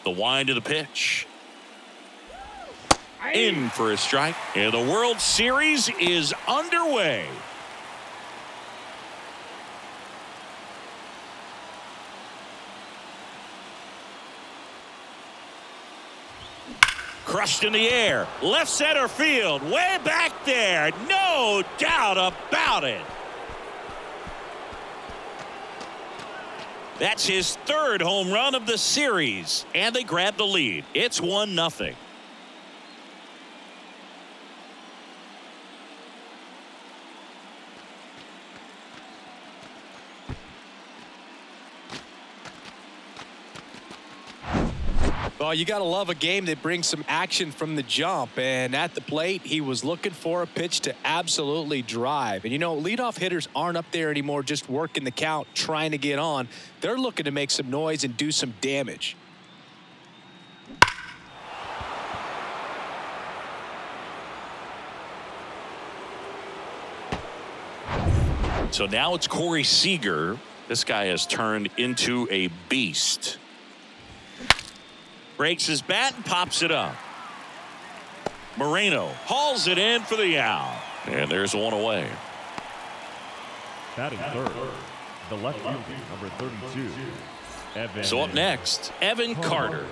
The wind of the pitch. In for a strike. And the World Series is underway. Crushed in the air. Left center field. Way back there. No doubt about it. That's his third home run of the series. And they grab the lead. It's 1-0. Well, you got to love a game that brings some action from the jump. And at the plate, he was looking for a pitch to absolutely drive. And, you know, leadoff hitters aren't up there anymore just working the count, trying to get on. They're looking to make some noise and do some damage. So now it's Corey Seager. This guy has turned into a beast. Breaks his bat and pops it up. Moreno hauls it in for the out. And there's one away. Batting third, the left fielder, number 32. Evan. So up next, Evan Carter.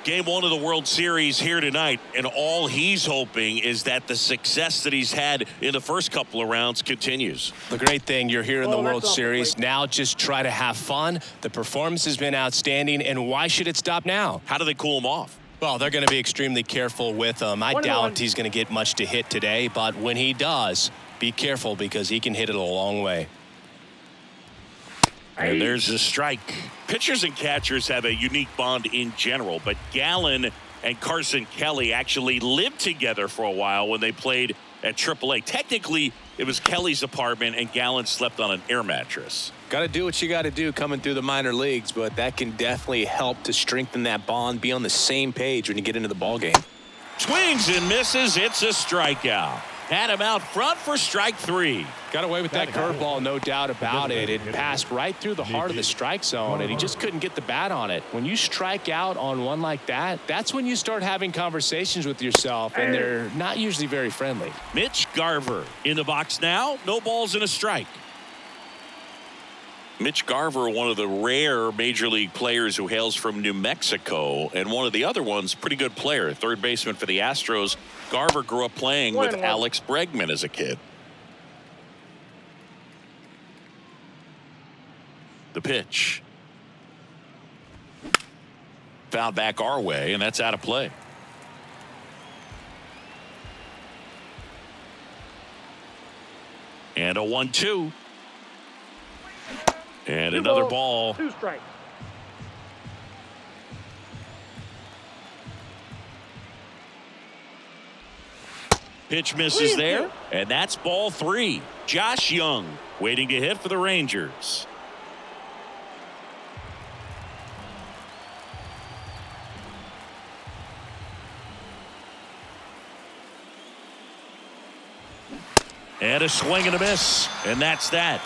Game 1 of the World Series here tonight, and all he's hoping is that the success that he's had in the first couple of rounds continues. The great thing, you're here in the World Series. Now just try to have fun. The performance has been outstanding, and why should it stop now? How do they cool him off? Well, they're going to be extremely careful with him. I doubt he's going to get much to hit today, but when he does, be careful because he can hit it a long way. And there's a strike. Pitchers and catchers have a unique bond in general, but Gallen and Carson Kelly actually lived together for a while when they played at AAA. Technically, it was Kelly's apartment, and Gallen slept on an air mattress. Got to do what you got to do coming through the minor leagues, but that can definitely help to strengthen that bond, be on the same page when you get into the ball game. Swings and misses. It's a strikeout. Had him out front for strike 3. Got away with that curveball, no doubt about it. It passed right through the heart of the strike zone, and he just couldn't get the bat on it. When you strike out on one like that, that's when you start having conversations with yourself, and they're not usually very friendly. Mitch Garver in the box now. No balls and a strike. Mitch Garver, one of the rare major league players who hails from New Mexico, and one of the other ones, pretty good player, third baseman for the Astros. Garver grew up playing with Alex Bregman as a kid. The pitch. Fouled back our way, and that's out of play. And a 1-2. And another ball. 2 strikes. Pitch misses there, and that's ball 3. Josh Young waiting to hit for the Rangers. And a swing and a miss, and that's that.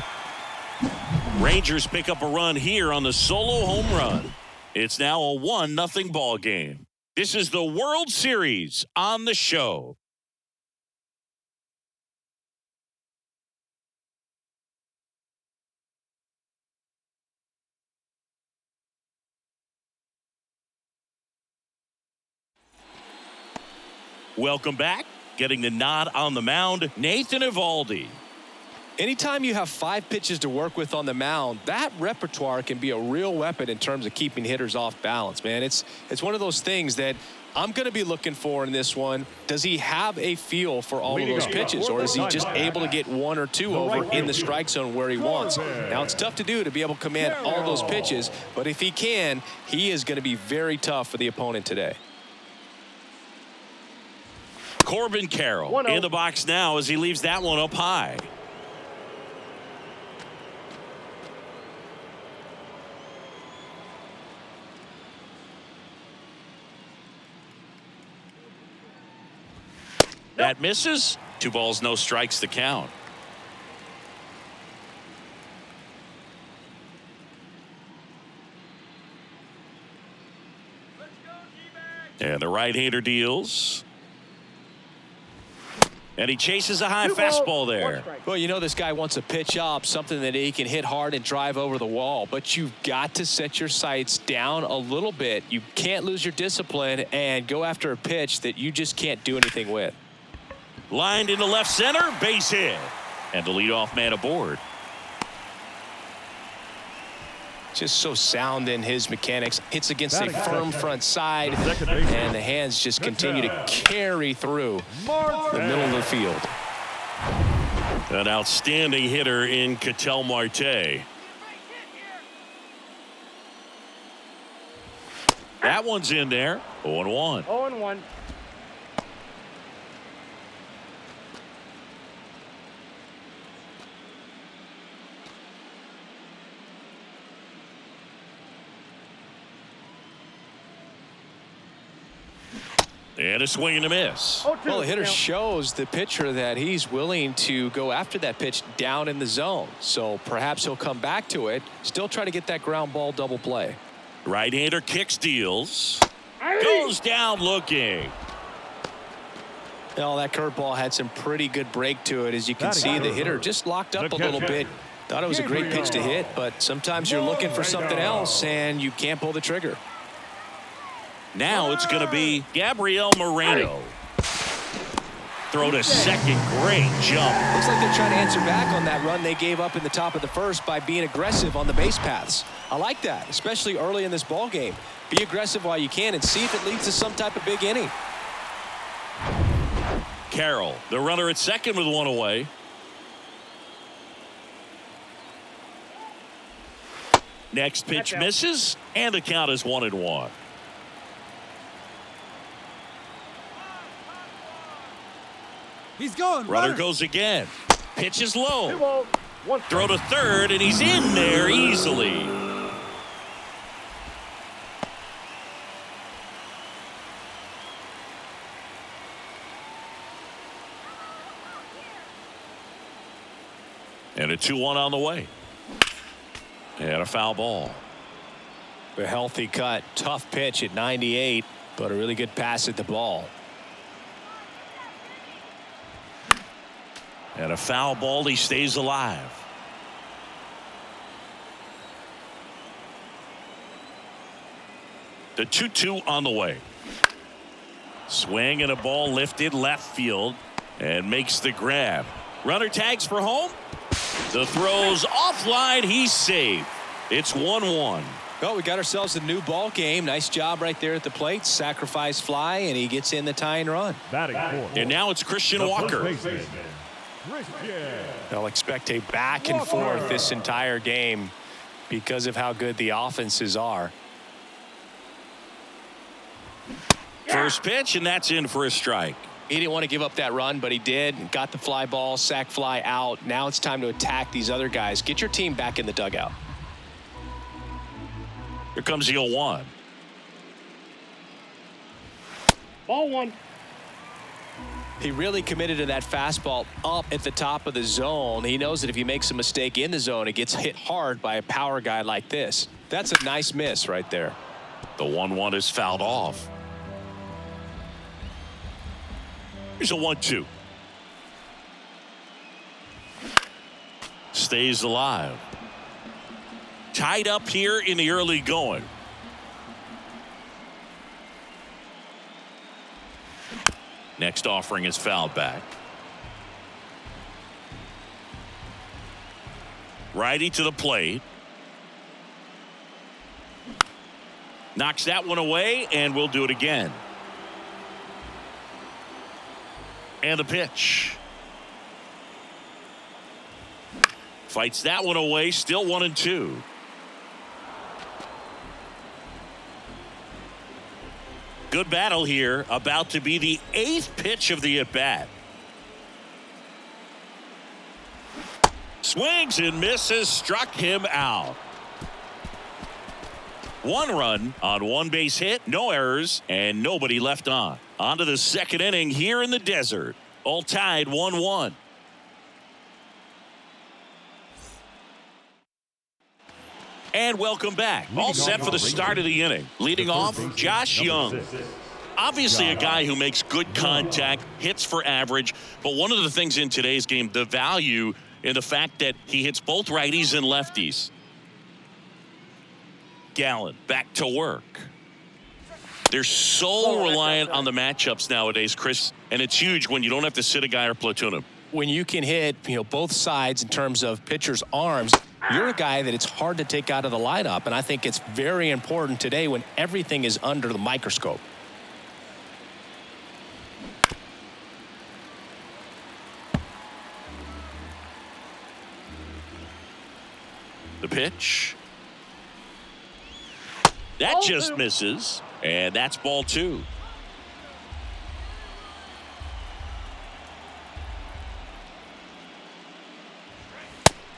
Rangers pick up a run here on the solo home run. It's now a 1-0 ball game. This is the World Series on the show. Welcome back. Getting the nod on the mound, Nathan Eovaldi. Anytime you have 5 pitches to work with on the mound, that repertoire can be a real weapon in terms of keeping hitters off balance, man. It's one of those things that I'm going to be looking for in this one. Does he have a feel for all of those pitches, or is he just able to get 1 or 2 over in the strike zone where he wants? Now, it's tough to do to be able to command all those pitches, but if he can, he is going to be very tough for the opponent today. Corbin Carroll in the box now as he leaves that one up high. That misses. 2 balls, no strikes to count. And the right-hander deals. And he chases a high fastball there. Well, you know this guy wants a pitch up, something that he can hit hard and drive over the wall. But you've got to set your sights down a little bit. You can't lose your discipline and go after a pitch that you just can't do anything with. Lined into left center, base hit. And the leadoff man aboard. Just so sound in his mechanics. Hits against a firm front side, and the hands just continue to carry through the middle of the field. An outstanding hitter in Ketel Marte. That one's in there. 0-1. 0-1. And a swing and a miss. Well, the hitter shows the pitcher that he's willing to go after that pitch down in the zone. So perhaps he'll come back to it, still try to get that ground ball double play. Right-hander kicks, deals. Goes down looking. Well, that curveball had some pretty good break to it. As you can see, the hitter just locked up a little bit. Thought it was a great pitch to hit, but sometimes you're looking for something else and you can't pull the trigger. Now it's going to be Gabriel Moreno. Throw to second. Great jump. Looks like they're trying to answer back on that run they gave up in the top of the first by being aggressive on the base paths. I like that, especially early in this ball game. Be aggressive while you can and see if it leads to some type of big inning. Carroll, the runner at second with one away. Next pitch misses, and the count is 1-1. He's going. Runner goes again. Pitch is low. Throw to third, and he's in there easily. And a 2-1 on the way. And a foul ball. A healthy cut. Tough pitch at 98, but a really good pass at the ball. And a foul ball. He stays alive. The 2-2 on the way. Swing and a ball lifted left field and makes the grab. Runner tags for home. The throw's offline. He's safe. It's 1-1. Well, we got ourselves a new ball game. Nice job right there at the plate. Sacrifice fly, and he gets in the tying run. And now it's Christian Walker. They'll expect a back and forth this entire game because of how good the offenses are. First pitch, and that's in for a strike. He didn't want to give up that run, but he did. Got the fly ball, sac fly out. Now it's time to attack these other guys. Get your team back in the dugout. Here comes the 0-1. Ball one. He really committed to that fastball up at the top of the zone. He knows that if he makes a mistake in the zone, it gets hit hard by a power guy like this. That's a nice miss right there. The 1-1 is fouled off. Here's a 1-2. Stays alive. Tied up here in the early going. Next offering is fouled back. Righty to the plate. Knocks that one away, and we'll do it again. And the pitch. Fights that one away, still 1-2. Good battle here, about to be the 8th pitch of the at-bat. Swings and misses, struck him out. 1 run on 1 base hit, no errors, and nobody left on. On to the second inning here in the desert. All tied 1-1. And welcome back. All set for the start of the inning. Leading off, Josh Young. Obviously a guy who makes good contact, hits for average, but one of the things in today's game, the value in the fact that he hits both righties and lefties. Gallen back to work. They're so reliant on the matchups nowadays, Chris, and it's huge when you don't have to sit a guy or platoon him. When you can hit, both sides in terms of pitchers' arms, you're a guy that it's hard to take out of the lineup, and I think it's very important today when everything is under the microscope. The pitch. That just misses, and that's ball 2.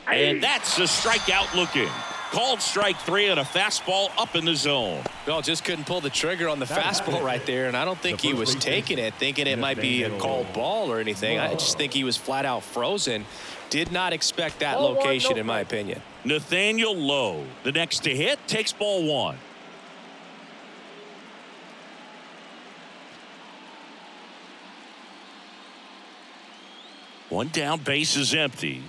And that's a strikeout looking. Called strike 3 and a fastball up in the zone. Well, just couldn't pull the trigger on the fastball right there, and I don't think he was taking it, thinking it might be a called ball or anything. I just think he was flat out frozen. Did not expect that location, in my opinion. Nathaniel Lowe, the next to hit, takes ball 1. One down, base is empty.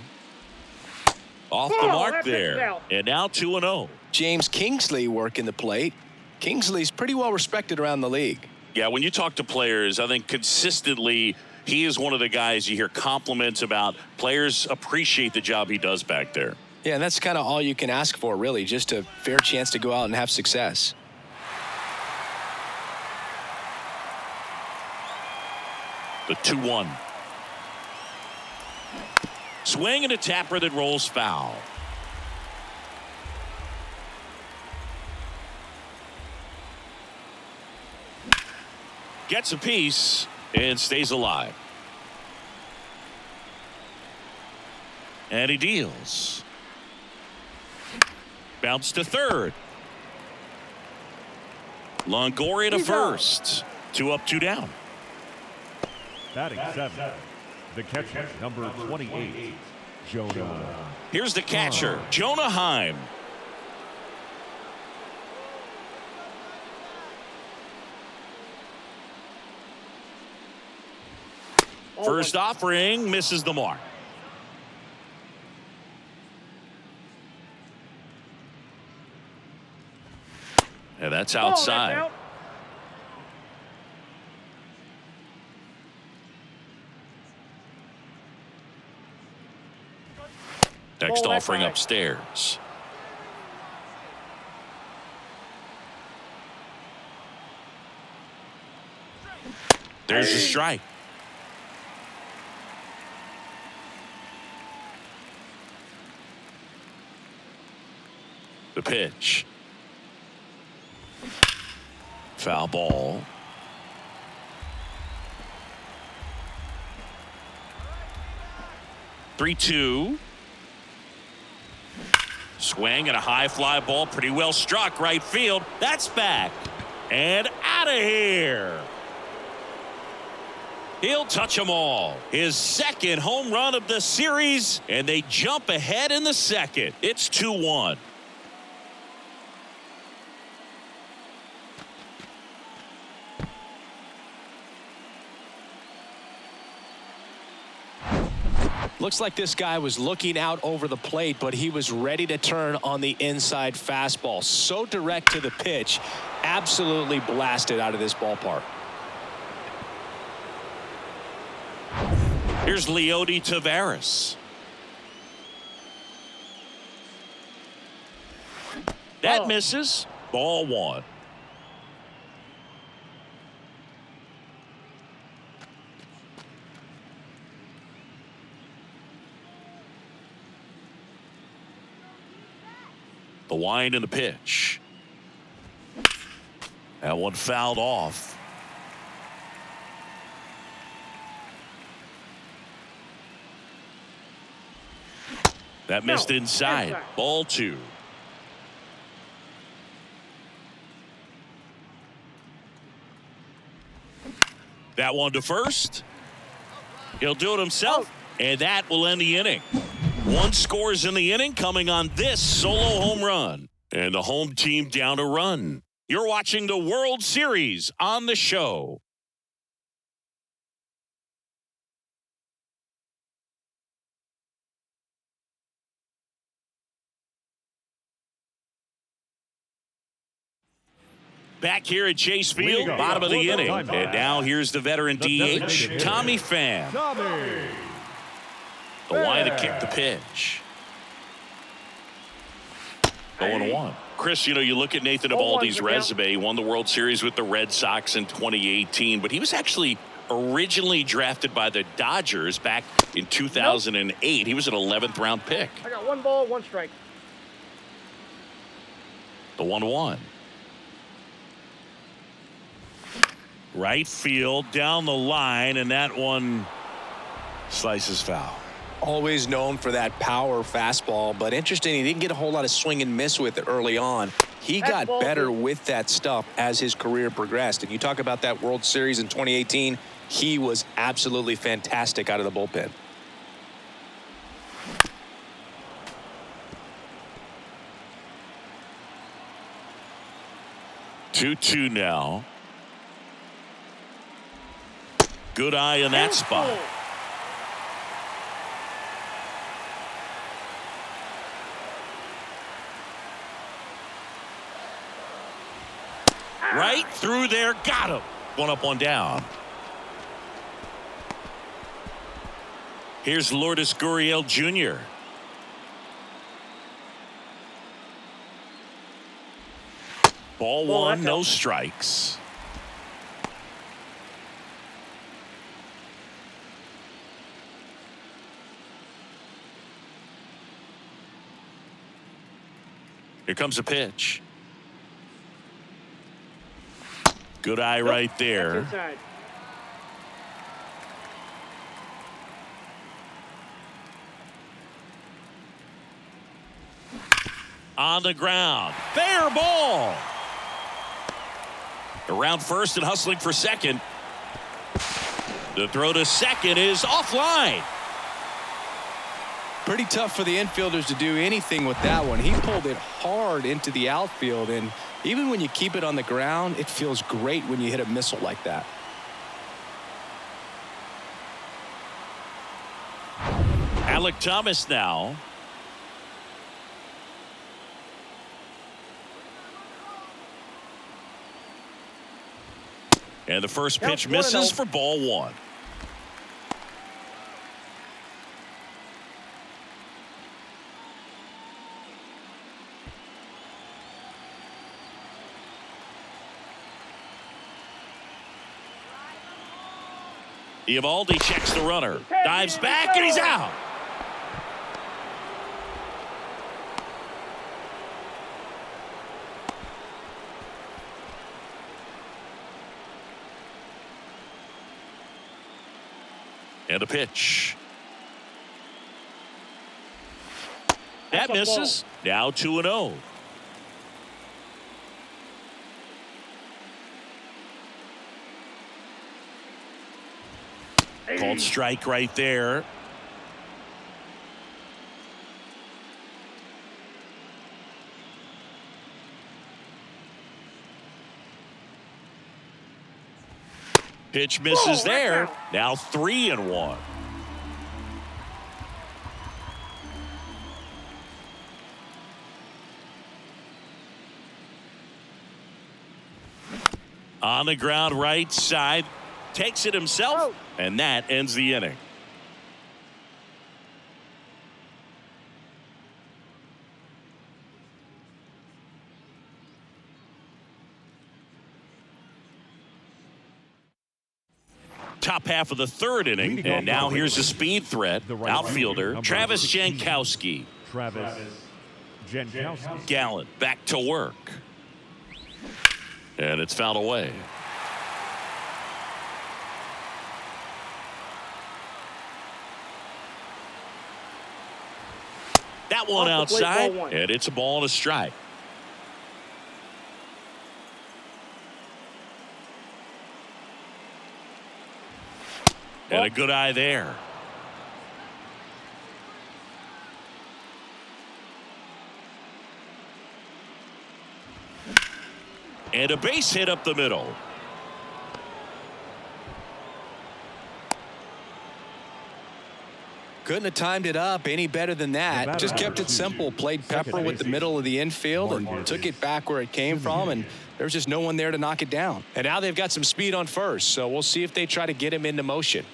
Off the mark there. And now 2-0. James Kingsley working the plate. Kingsley's pretty well respected around the league. Yeah, when you talk to players, I think consistently he is one of the guys you hear compliments about. Players appreciate the job he does back there. Yeah, and that's kind of all you can ask for, really, just a fair chance to go out and have success. The 2-1. Swing and a tapper that rolls foul. Gets a piece and stays alive. And he deals. Bounce to third. Longoria to first. 2 up, 2 down. Batting 7. The catcher, number 28, Jonah. Here's the catcher, Jonah Heim. First offering misses the mark. And that's outside. Next offering upstairs. There's a strike. The pitch. Foul ball. Three-two. Swing and a high fly ball, pretty well struck right field. That's back and out of here. He'll touch them all. His second home run of the series, and they jump ahead in the second. It's 2-1. Looks like this guy was looking out over the plate, but he was ready to turn on the inside fastball. So direct to the pitch, absolutely blasted out of this ballpark. Here's Leody Taveras. That misses. Ball 1. The wind and the pitch. That one fouled off. That missed inside. Ball 2. That one to first. He'll do it himself, and that will end the inning. 1 scores in the inning coming on this solo home run. And the home team down a run. You're watching the World Series on the show. Back here at Chase Field, bottom of the inning. And now here's the veteran DH, Tommy Pham. The line to kick the pitch. 0-1. Chris, you know, you look at Nathan Eovaldi's resume. He won the World Series with the Red Sox in 2018, but he was actually originally drafted by the Dodgers back in 2008. He was an 11th round pick. I got 1 ball, 1 strike. The 1-1. Right field, down the line, and that one slices foul. Always known for that power fastball, but interesting, he didn't get a whole lot of swing and miss with it early on. He got better with that stuff as his career progressed. And you talk about that World Series in 2018, he was absolutely fantastic out of the bullpen. Two now. Good eye in that spot. Right through there, got him. 1 up, 1 down. Here's Lourdes Gurriel Jr. Ball 1, no strikes. Here comes a pitch. Good eye right there. On the ground. Fair ball. Around first and hustling for second. The throw to second is offline. Pretty tough for the infielders to do anything with that one. He pulled it hard into the outfield, and even when you keep it on the ground, it feels great when you hit a missile like that. Alec Thomas now. And the first pitch misses for ball 1. Eovaldi checks the runner, dives back, and he's out. And a pitch. That misses. Now 2-0. Called strike right there. Pitch misses there. Now 3-1. On the ground right side. Takes it himself, and that ends the inning. Top half of the 3rd inning, and now here's a speed threat. Outfielder Travis Jankowski. Gallen back to work. And it's fouled away. That one outside, and it's a ball and a strike. And a good eye there. And a base hit up the middle. Couldn't have timed it up any better than that. Just kept it simple. Played pepper with the middle of the infield and took it back where it came from. And there was just no one there to knock it down. And now they've got some speed on first. So we'll see if they try to get him into motion.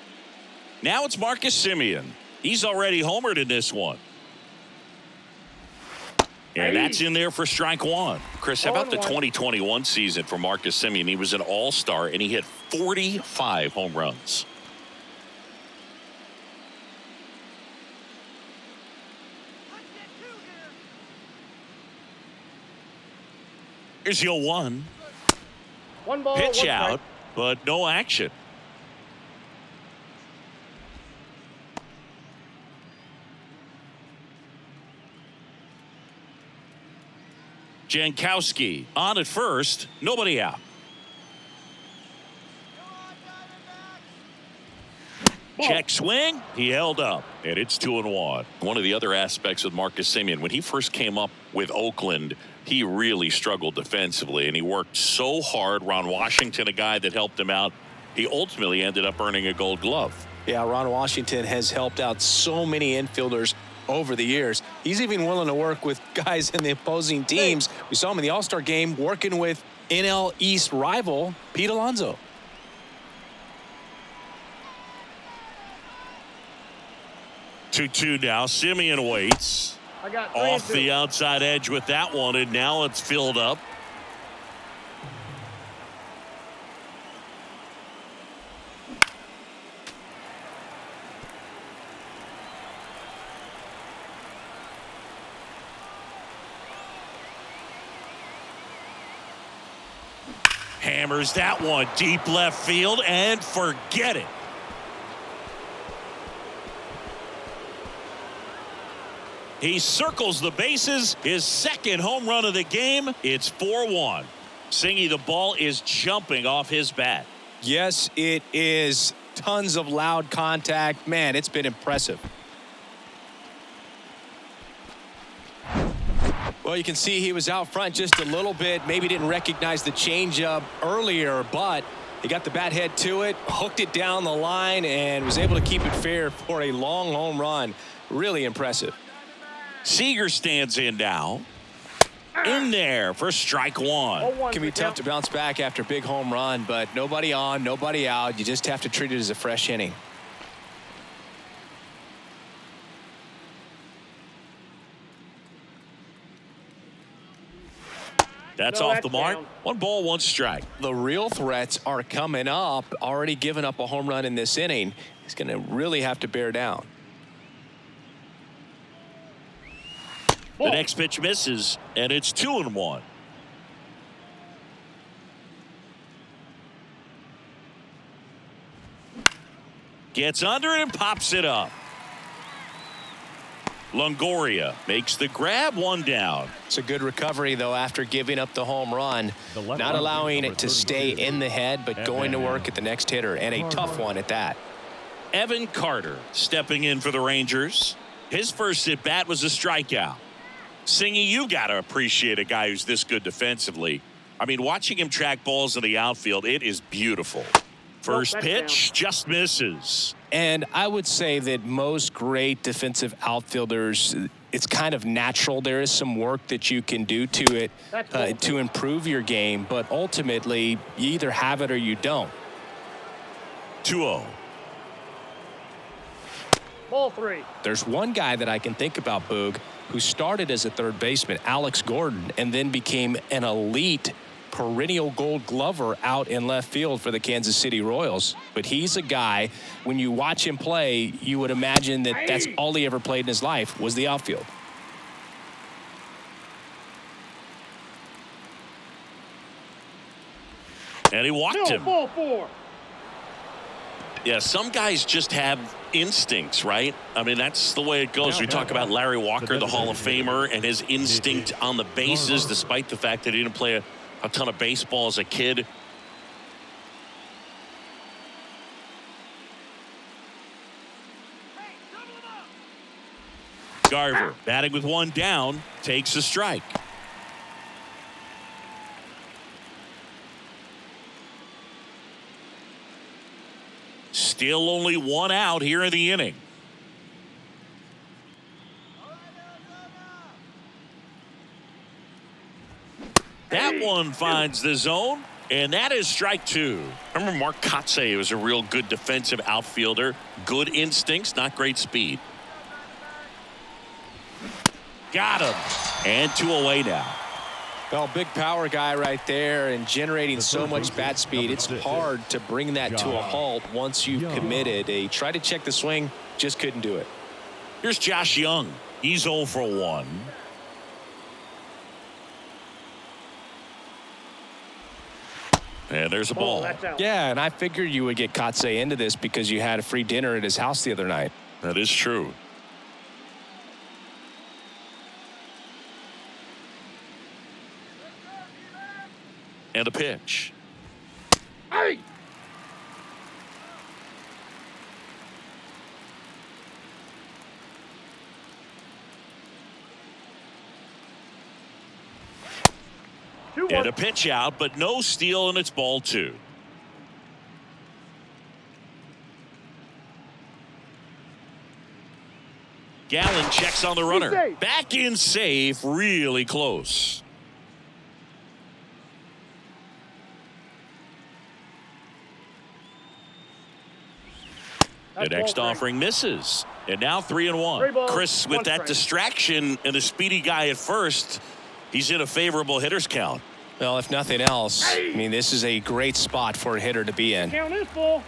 Now it's Marcus Semien. He's already homered in this one. And that's in there for strike one. Chris, how about the 2021 season for Marcus Semien? He was an all-star, and he hit 45 home runs. Here's your 1. One ball, Pitch one out, strike. but no action. Jankowski on at first, nobody out. Check swing, he held up, and it's 2-1. One of the other aspects of Marcus Semien, when he first came up with Oakland, he really struggled defensively, and he worked so hard. Ron Washington, a guy that helped him out, he ultimately ended up earning a Gold Glove. Yeah, Ron Washington has helped out so many infielders over the years. He's even willing to work with guys in the opposing teams. We saw him in the All-Star game working with NL East rival Pete Alonso. Two now. Semien waits. I got Off the outside edge with that one, and now it's filled up. Hammers that one deep left field, and forget it. He circles the bases, his second home run of the game. It's 4-1. Singy, the ball is jumping off his bat. Yes, it is. Tons of loud contact. Man, it's been impressive. Well, you can see he was out front just a little bit. Maybe didn't recognize the changeup earlier, but he got the bat head to it, hooked it down the line, and was able to keep it fair for a long home run. Really impressive. Seager stands in now. In there for strike one. Can be tough to bounce back after a big home run, but nobody on, nobody out. You just have to treat it as a fresh inning. That's off the mark. Down. 1 ball, 1 strike. The real threats are coming up. Already given up a home run in this inning. He's going to really have to bear down. The next pitch misses, and it's 2-1. Gets under it and pops it up. Longoria makes the grab, 1 down. It's a good recovery, though, after giving up the home run. Not allowing it to stay in the head, but going to work at the next hitter, and a tough one at that. Evan Carter stepping in for the Rangers. His first at bat was a strikeout. Singy, you got to appreciate a guy who's this good defensively. I mean, watching him track balls in the outfield, it is beautiful. First pitch just misses. And I would say that most great defensive outfielders, it's kind of natural. There is some work that you can do to it to improve your game, but ultimately you either have it or you don't. 2-0. Ball 3. There's one guy that I can think about, Boog, who started as a third baseman, Alex Gordon, and then became an elite perennial Gold Glover out in left field for the Kansas City Royals. But he's a guy, when you watch him play, you would imagine that that's all he ever played in his life was the outfield. And he walked him. Ball 4. Yeah, some guys just have instincts, right? I mean, that's the way it goes. We talk about Larry Walker, the Hall of Famer, and his instinct on the bases, despite the fact that he didn't play a ton of baseball as a kid. Garver batting with 1 down, takes a strike. Still only one out here in the inning. That one finds the zone, and that is strike two. Remember Mark Kotsay was a real good defensive outfielder. Good instincts, not great speed. Got him. And 2 away now. Well, big power guy right there and generating so much bat speed. It's hard to bring that to a halt once you've committed. They tried to check the swing, just couldn't do it. Here's Josh Young. He's 0 for 1. And there's a ball. Yeah, and I figured you would get Kotsay into this because you had a free dinner at his house the other night. That is true. And a pitch. Hey! And a pitch out, but no steal, and it's ball 2. Gallen checks on the runner. Back in safe, really close. The next offering misses. And now 3-1. Chris, with that distraction and a speedy guy at first, he's in a favorable hitter's count. Well, if nothing else, I mean, this is a great spot for a hitter to be in. Count is full.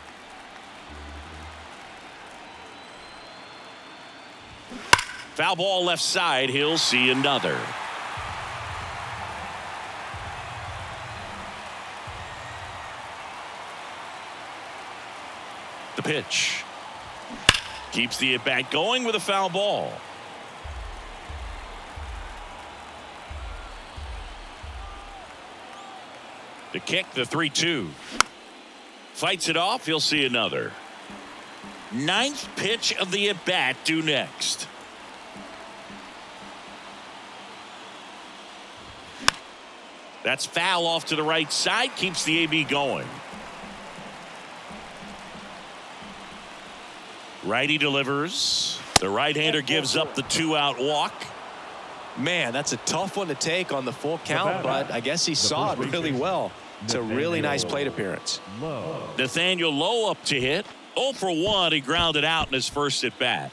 Foul ball left side. He'll see another. The pitch. Keeps the at-bat going with a foul ball. The kick, the 3-2. Fights it off. He'll see another. 9th pitch of the at-bat due next. That's foul off to the right side. Keeps the AB going. Righty delivers. The right-hander gives up the 2-out walk. Man, that's a tough one to take on the full count, but I guess he saw it really well. It's a really nice plate appearance. Nathaniel Lowe up to hit. 0 for 1. He grounded out in his first at bat.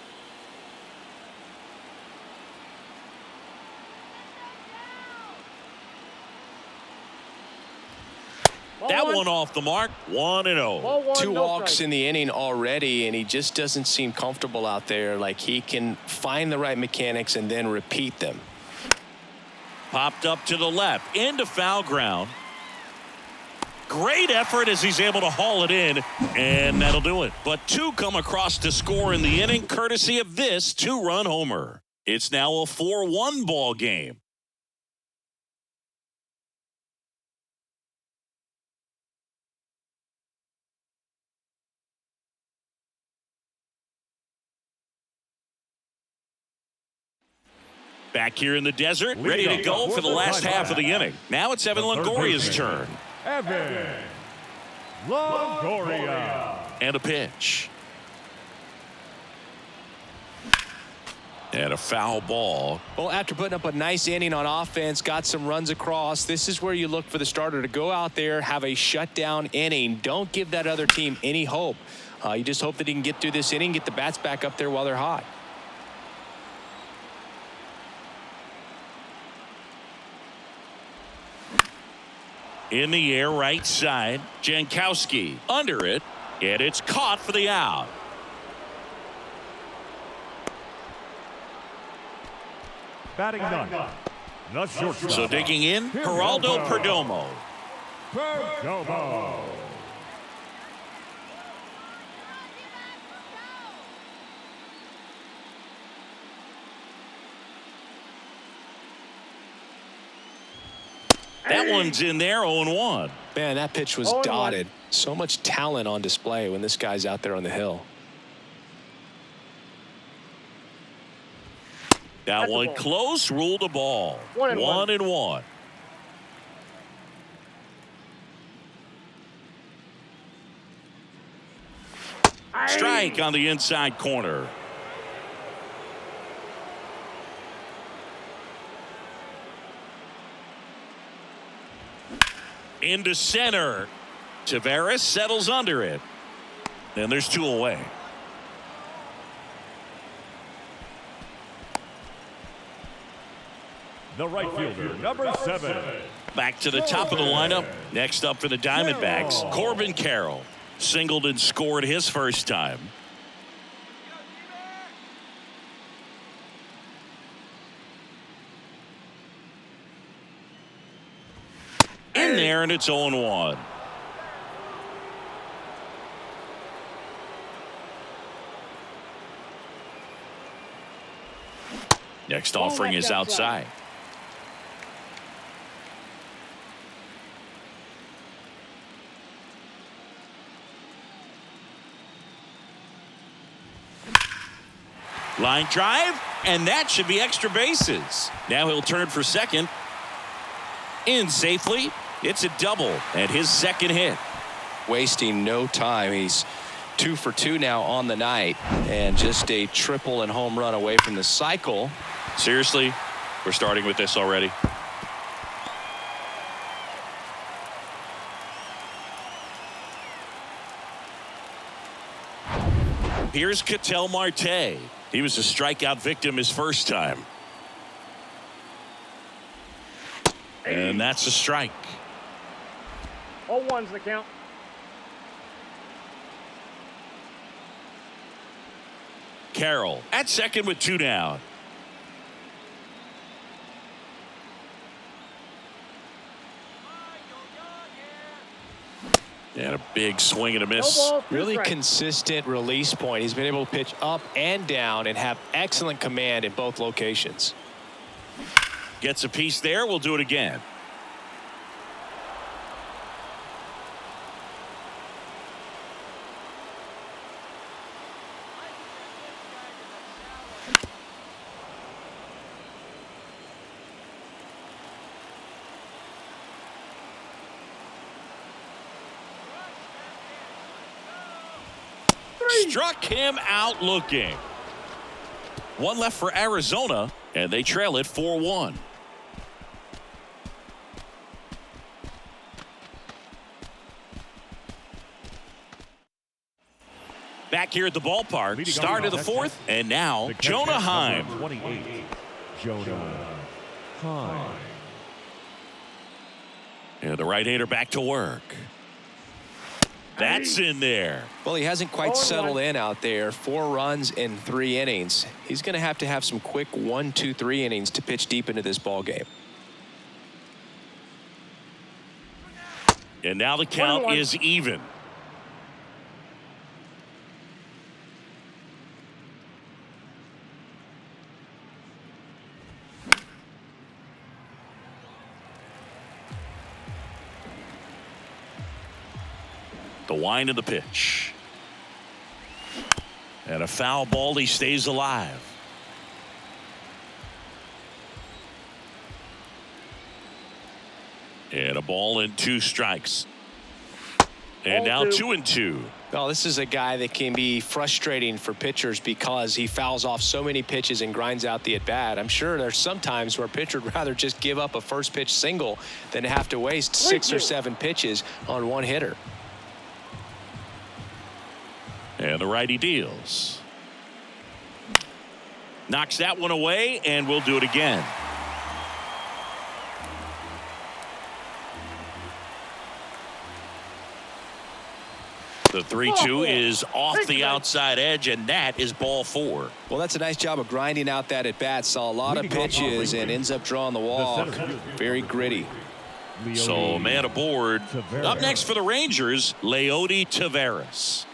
That one off the mark. 1-0. 2 walks in the inning already, and he just doesn't seem comfortable out there. Like he can find the right mechanics and then repeat them. Popped up to the left into foul ground. Great effort as he's able to haul it in, and that'll do it. But 2 come across to score in the inning, courtesy of this 2-run homer. It's now a 4-1 ball game. Back here in the desert, ready to go for the last half of the inning. Now it's Evan Longoria's turn. Evan Longoria. And a pitch. And a foul ball. Well, after putting up a nice inning on offense, got some runs across, this is where you look for the starter to go out there, have a shutdown inning. Don't give that other team any hope. You just hope that he can get through this inning, get the bats back up there while they're hot. In the air, right side. Jankowski under it, and it's caught for the out. Batting ninth. The shortstop. So digging in, Geraldo Perdomo. Perdomo. That one's in there, 0-1. Man, that pitch was dotted. So much talent on display when this guy's out there on the hill. That one close, ruled a ball. 1-1. Strike on the inside corner. Into center. Taveras settles under it. And there's 2 away. The right fielder, number 7. Back to the top of the lineup. Next up for the Diamondbacks, Corbin Carroll. Singled and scored his first time. In there, and it's 0-1. Next offering is outside. Line drive, and that should be extra bases. Now he'll turn for second. In safely. It's a double and his second hit. Wasting no time. He's 2 for 2 now on the night, and just a triple and home run away from the cycle. Seriously, we're starting with this already. Here's Ketel Marte. He was a strikeout victim his first time. And that's a strike. 0-1's the count. Carroll at second with 2 down. And a big swing and a miss. No ball, 2 Really strikes. consistent release point. He's been able to pitch up and down and have excellent command in both locations. Gets a piece there. We'll do it again. Struck him out looking. 1 left for Arizona, and they trail it 4-1. Back here at the ballpark, start of the 4th, and now Jonah Heim. 28, Jonah Heim. And the right-hander back to work. That's in there. Well, he hasn't quite settled in out there. 4 runs in 3 innings. He's going to have some quick 1, 2, 3 innings to pitch deep into this ball game. And now the count is even. The wind of the pitch. And a foul ball. He stays alive. And a ball and 2 strikes. And now 2-2. Well, this is a guy that can be frustrating for pitchers because he fouls off so many pitches and grinds out the at-bat. I'm sure there's some times where a pitcher would rather just give up a first pitch single than have to waste 6 or 7 pitches on one hitter. And the righty deals. Knocks that one away, and we'll do it again. The 3-2 is off the outside edge, and that is ball 4. Well, that's a nice job of grinding out that at-bat. Saw a lot of pitches and ends up drawing the walk. Very gritty. So, man aboard. Up next for the Rangers, Leody Taveras.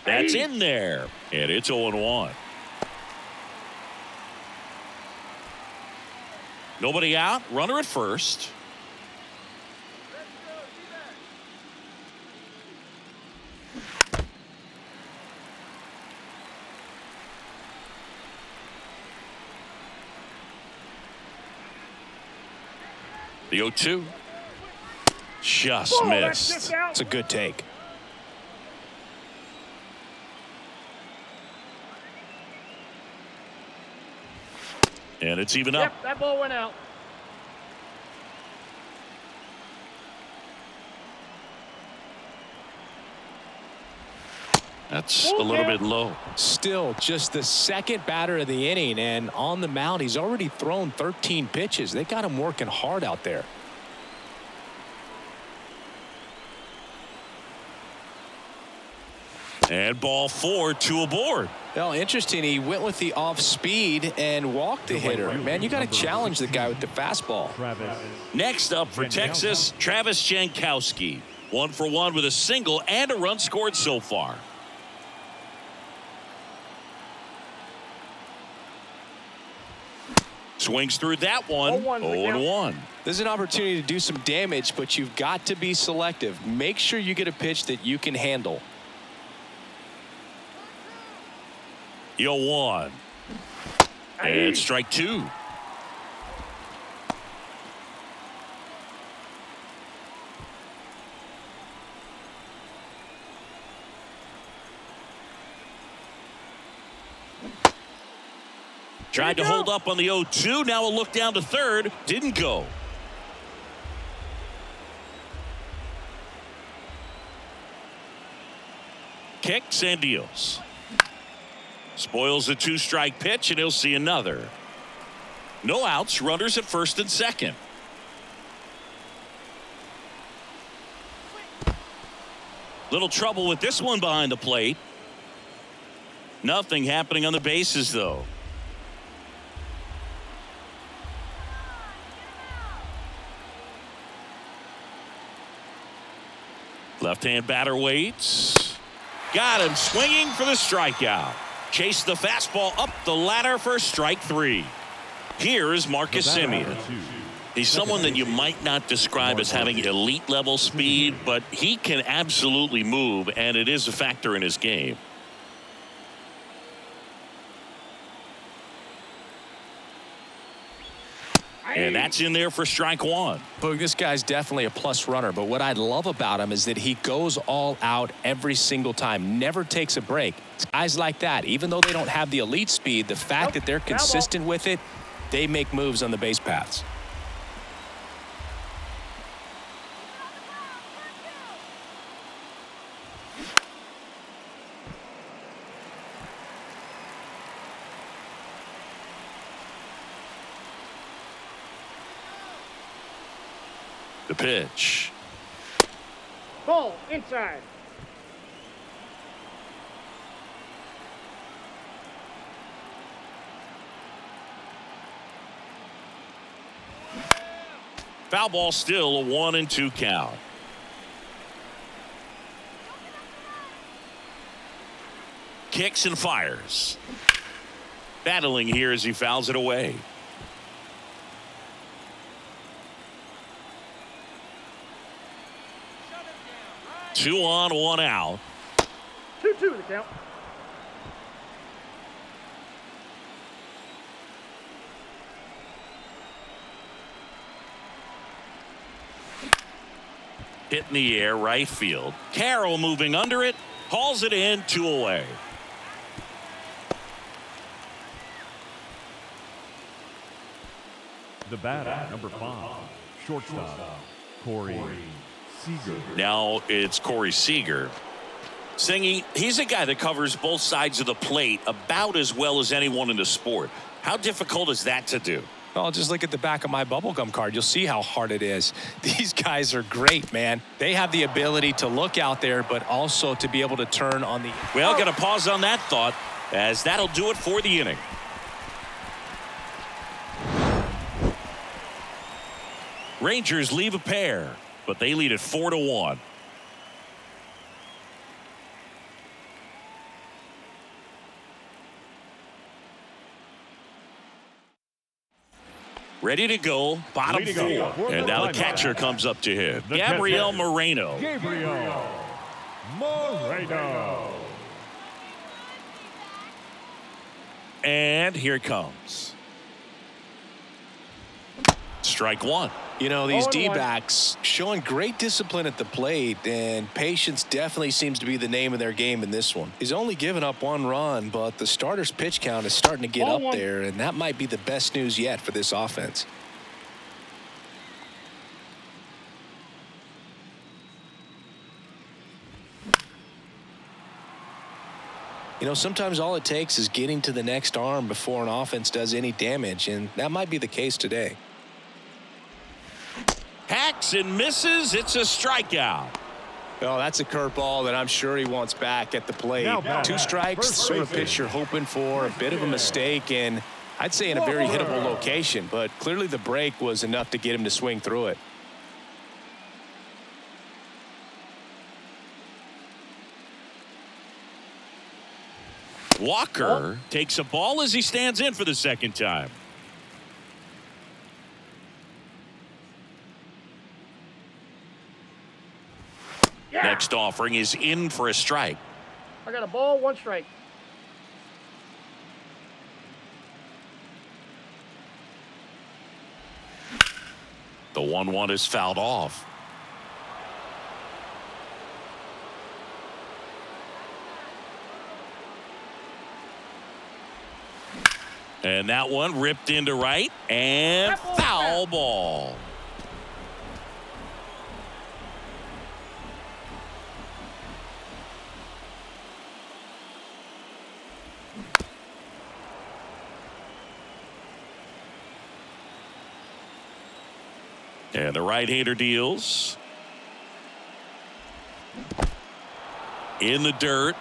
That's in there, and it's 0-1. Nobody out, runner at first. The 0-2. Just Oh, that's missed. just out. It's a good take. And it's even up. Yep, that ball went out. That's a little bit low. Still just the second batter of the inning, and on the mound, he's already thrown 13 pitches. They got him working hard out there. And ball 4, 2 aboard. Well, interesting. He went with the off speed and walked the hitter. Man, you got to challenge the guy with the fastball. Next up for Texas, Travis Jankowski. 1 for 1 with a single and a run scored so far. Swings through that one. 0-1. There's an opportunity to do some damage, but you've got to be selective. Make sure you get a pitch that you can handle. 0-1. And strike 2. Tried to hold up on the 0-2. Now a look down to third. Didn't go. Kicks and deals. Spoils the 2-strike pitch, and he'll see another. No outs. Runners at first and second. Little trouble with this one behind the plate. Nothing happening on the bases, though. Left-hand batter waits. Got him swinging for the strikeout. Chased the fastball up the ladder for strike 3. Here is Marcus Semien. He's someone that you might not describe as having elite level speed, but he can absolutely move, and it is a factor in his game. And that's in there for strike 1. Boog, this guy's definitely a plus runner, but what I love about him is that he goes all out every single time, never takes a break. Guys like that, even though they don't have the elite speed, the fact that they're consistent with it, they make moves on the base paths. The pitch. Ball inside. Foul ball, still a 1-2 count. Kicks and fires. Battling here as he fouls it away. Two on, 1 out. 2-2 the count. Hit in the air, right field. Carroll moving under it, hauls it in, 2 away. The batter, number 5, shortstop, Corey Seager. Now it's Corey Seager. Singy, he's a guy that covers both sides of the plate about as well as anyone in the sport. How difficult is that to do? Well, just look at the back of my bubblegum card. You'll see how hard it is. These guys are great, man. They have the ability to look out there, but also to be able to turn on the... Well, got to pause on that thought, as that'll do it for the inning. Rangers leave a pair, but they lead it 4-1. Ready to go, bottom 4. And now the catcher comes up to hit. Gabriel Moreno. Gabriel Moreno. And here it comes. Strike 1. You know, these 0-1. D-backs showing great discipline at the plate, and patience definitely seems to be the name of their game in this one. He's only given up 1 run, but the starter's pitch count is starting to get up 0-1. there, and that might be the best news yet for this offense. You know, sometimes all it takes is getting to the next arm before an offense does any damage, and that might be the case today. Hacks and misses. It's a strikeout. Oh, that's a curveball that I'm sure he wants back at the plate. Now back. 2 strikes, First sort of baseman. pitch you're hoping for, a bit of a mistake, and I'd say in a very hittable location, but clearly the break was enough to get him to swing through it. Walker takes a ball as he stands in for the second time. Yeah. Next offering is in for a strike. I got a ball, 1 strike. The 1-1 is fouled off. And that one ripped into right and foul ball. And the right-hander deals. In the dirt.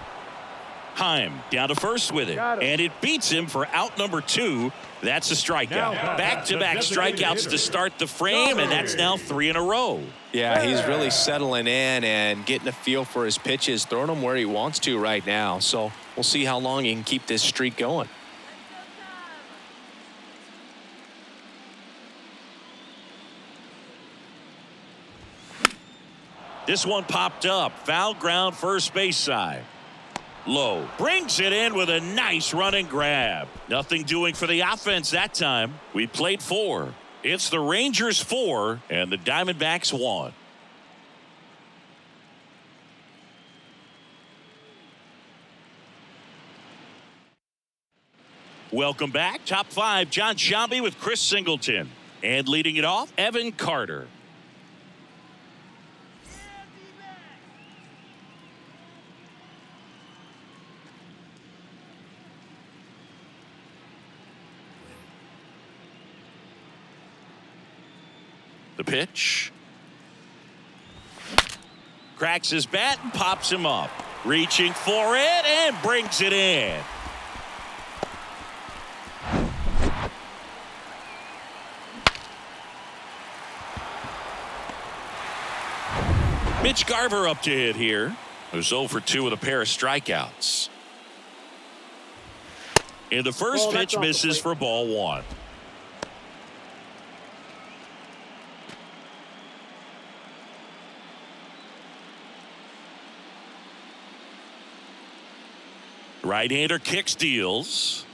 Heim down to first with it. And it beats him for out number 2. That's a strikeout. Back-to-back strikeouts to start the frame, and that's now 3 in a row. Yeah, he's really settling in and getting a feel for his pitches, throwing them where he wants to right now. So we'll see how long he can keep this streak going. This one popped up. Foul ground first base side. Low brings it in with a nice run and grab. Nothing doing for the offense that time. We played 4. It's the Rangers 4 and the Diamondbacks 1. Welcome back. Top 5, John Shambi with Chris Singleton. And leading it off, Evan Carter. The pitch. Cracks his bat and pops him up. Reaching for it and brings it in. Mitch Garver up to hit here. Who's 0 for 2 with a pair of strikeouts. And the first pitch misses for ball 1. Right-hander kicks, deals.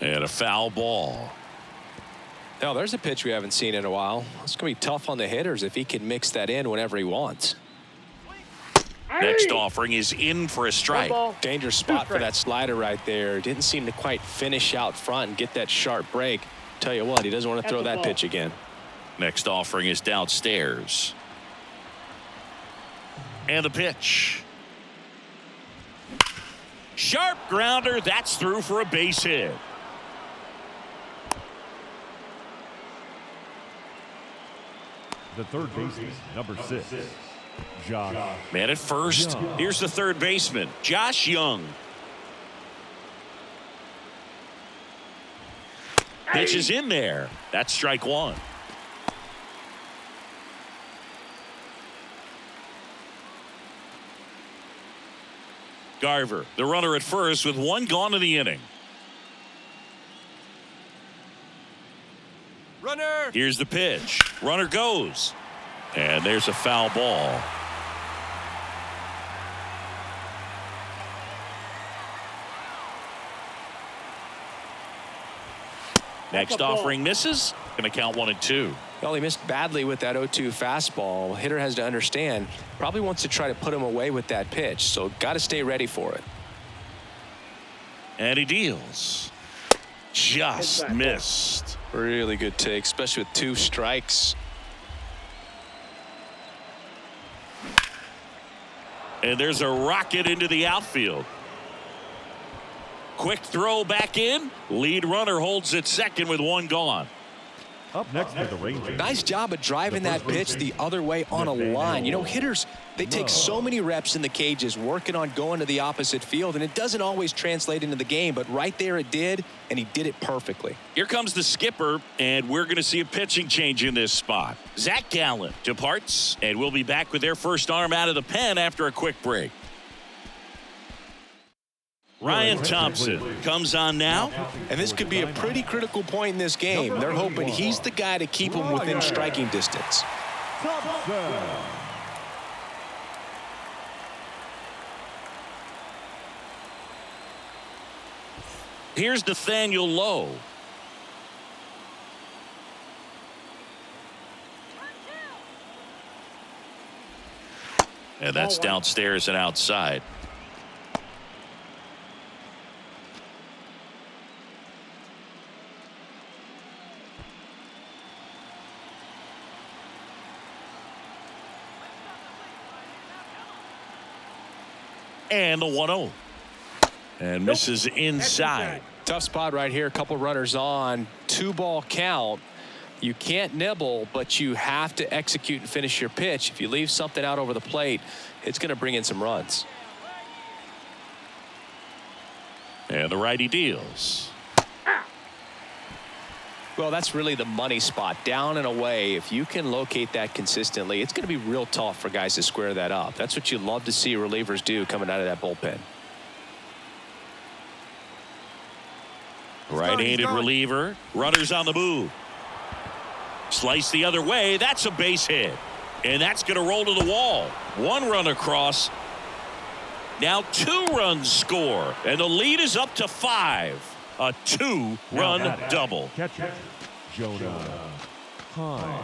And a foul ball. Now, there's a pitch we haven't seen in a while. It's going to be tough on the hitters if he can mix that in whenever he wants. Next offering is in for a strike. Dangerous spot for that slider right there. Didn't seem to quite finish out front and get that sharp break. Tell you what, he doesn't want to throw that pitch again. Next offering is downstairs. And the pitch. Sharp grounder. That's through for a base hit. The third baseman, number 6, Josh. Man at first. Young. Here's the third baseman, Josh Young. Pitch is in there. That's strike 1. Garver, the runner at first with 1 gone in the inning. Runner. Here's the pitch. Runner goes. And there's a foul ball. Next offering misses. going to count 1-2. Well, he missed badly with that 0-2 fastball. Hitter has to understand, probably wants to try to put him away with that pitch, so got to stay ready for it. And he deals. Just missed. Really good take, especially with 2 strikes. And there's a rocket into the outfield. Quick throw back in. Lead runner holds at second with 1 gone. Up next for the Rangers. Nice job of driving that pitch the other way on a line. You know, hitters, they take so many reps in the cages working on going to the opposite field, and it doesn't always translate into the game, but right there it did, and he did it perfectly. Here comes the skipper, and we're going to see a pitching change in this spot. Zach Gallen departs, and we'll be back with their first arm out of the pen after a quick break. Ryan Thompson comes on now. And this could be a pretty critical point in this game. They're hoping he's the guy to keep them within striking distance. Here's Nathaniel Lowe. And that's downstairs and outside. And the 1-0. And misses inside. Tough spot right here. A couple runners on. 2-ball count. You can't nibble, but you have to execute and finish your pitch. If you leave something out over the plate, it's going to bring in some runs. And the righty deals. Well, that's really the money spot. Down and away. If you can locate that consistently, it's going to be real tough for guys to square that up. That's what you love to see relievers do coming out of that bullpen. Right-handed reliever. Runners on the move. Slice the other way. That's a base hit. And that's going to roll to the wall. 1 run across. Now 2 runs score. And the lead is up to 5. A 2-run double. Catcher, Jonah Hine.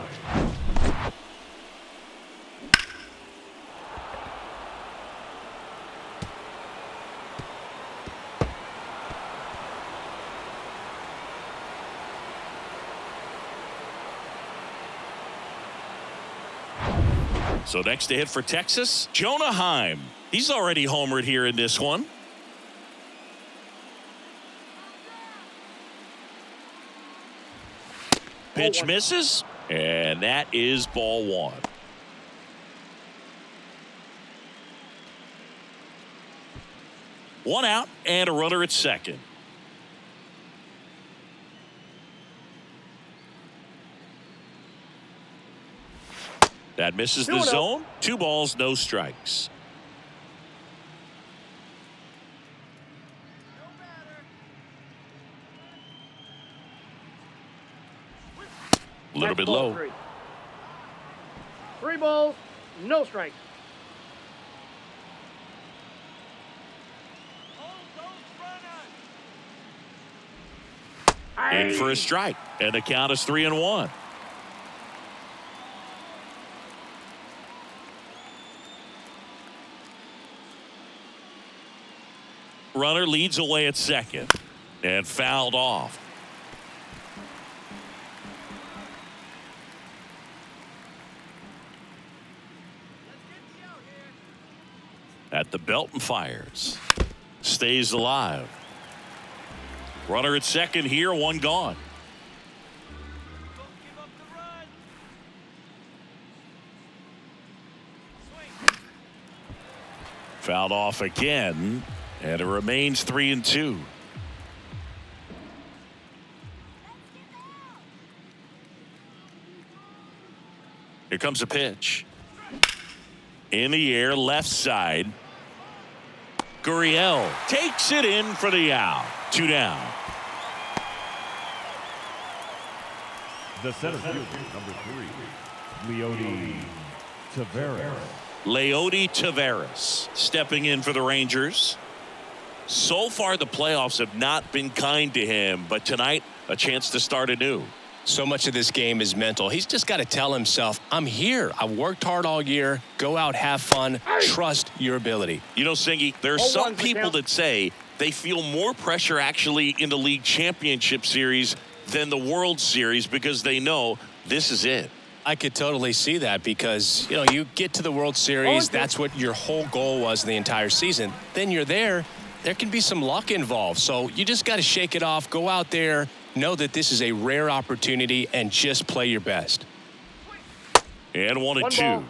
So next to hit for Texas, Jonah Hine. He's already homered here in this one. Pitch misses, and that is ball 1. One out and a runner at second. That misses the zone. 2 balls, no strikes. A little bit low. 3 balls, no strikes. In for a strike, and the count is 3-1. Runner leads away at second and fouled off. At the belt and fires. Stays alive. Runner at second here, 1 gone. Fouled off again, and it remains 3-2. Here comes a pitch. In the air, left side. Gurriel takes it in for the out. 2 down. The center fielder, number 3, Leody Taveras. Leody Taveras stepping in for the Rangers. So far, the playoffs have not been kind to him, but tonight, a chance to start anew. So much of this game is mental. He's just got to tell himself, I'm here. I worked hard all year. Go out, have fun, trust your ability. You know, Singy, there's some people that say they feel more pressure actually in the league championship series than the World Series because they know this is it. I could totally see that because, you know, you get to the World Series, that's what your whole goal was the entire season. Then you're there can be some luck involved. So you just got to shake it off, go out there, know that this is a rare opportunity, and just play your best. And 1-2. Ball,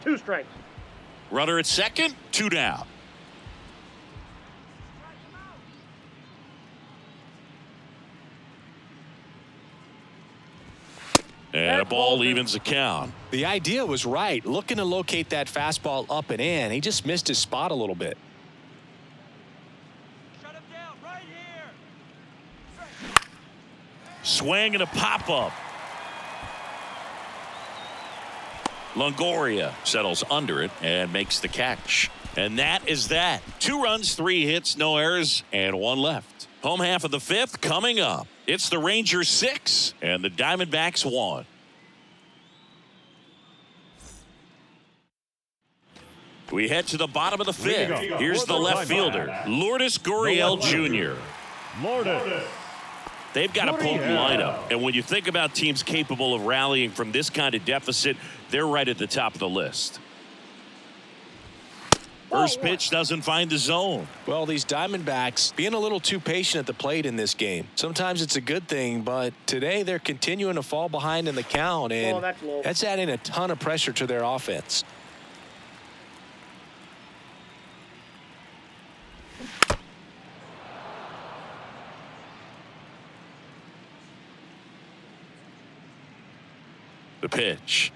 2 strikes. Runner at second, 2 down. And a ball evens the count. The idea was right. Looking to locate that fastball up and in. He just missed his spot a little bit. Shut him down right here. Swing and a pop-up. Longoria settles under it and makes the catch. And that is that. 2 runs, 3 hits, no errors, and 1 left. Home half of the 5th coming up. It's the Rangers 6 and the Diamondbacks 1. We head to the bottom of the 5th. Here's the left fielder, Lourdes Gurriel Jr. Lourdes. They've got a potent lineup, and when you think about teams capable of rallying from this kind of deficit, they're right at the top of the list. First pitch doesn't find the zone. Well, these Diamondbacks being a little too patient at the plate in this game. Sometimes it's a good thing, but today they're continuing to fall behind in the count, and that's adding a ton of pressure to their offense. The pitch.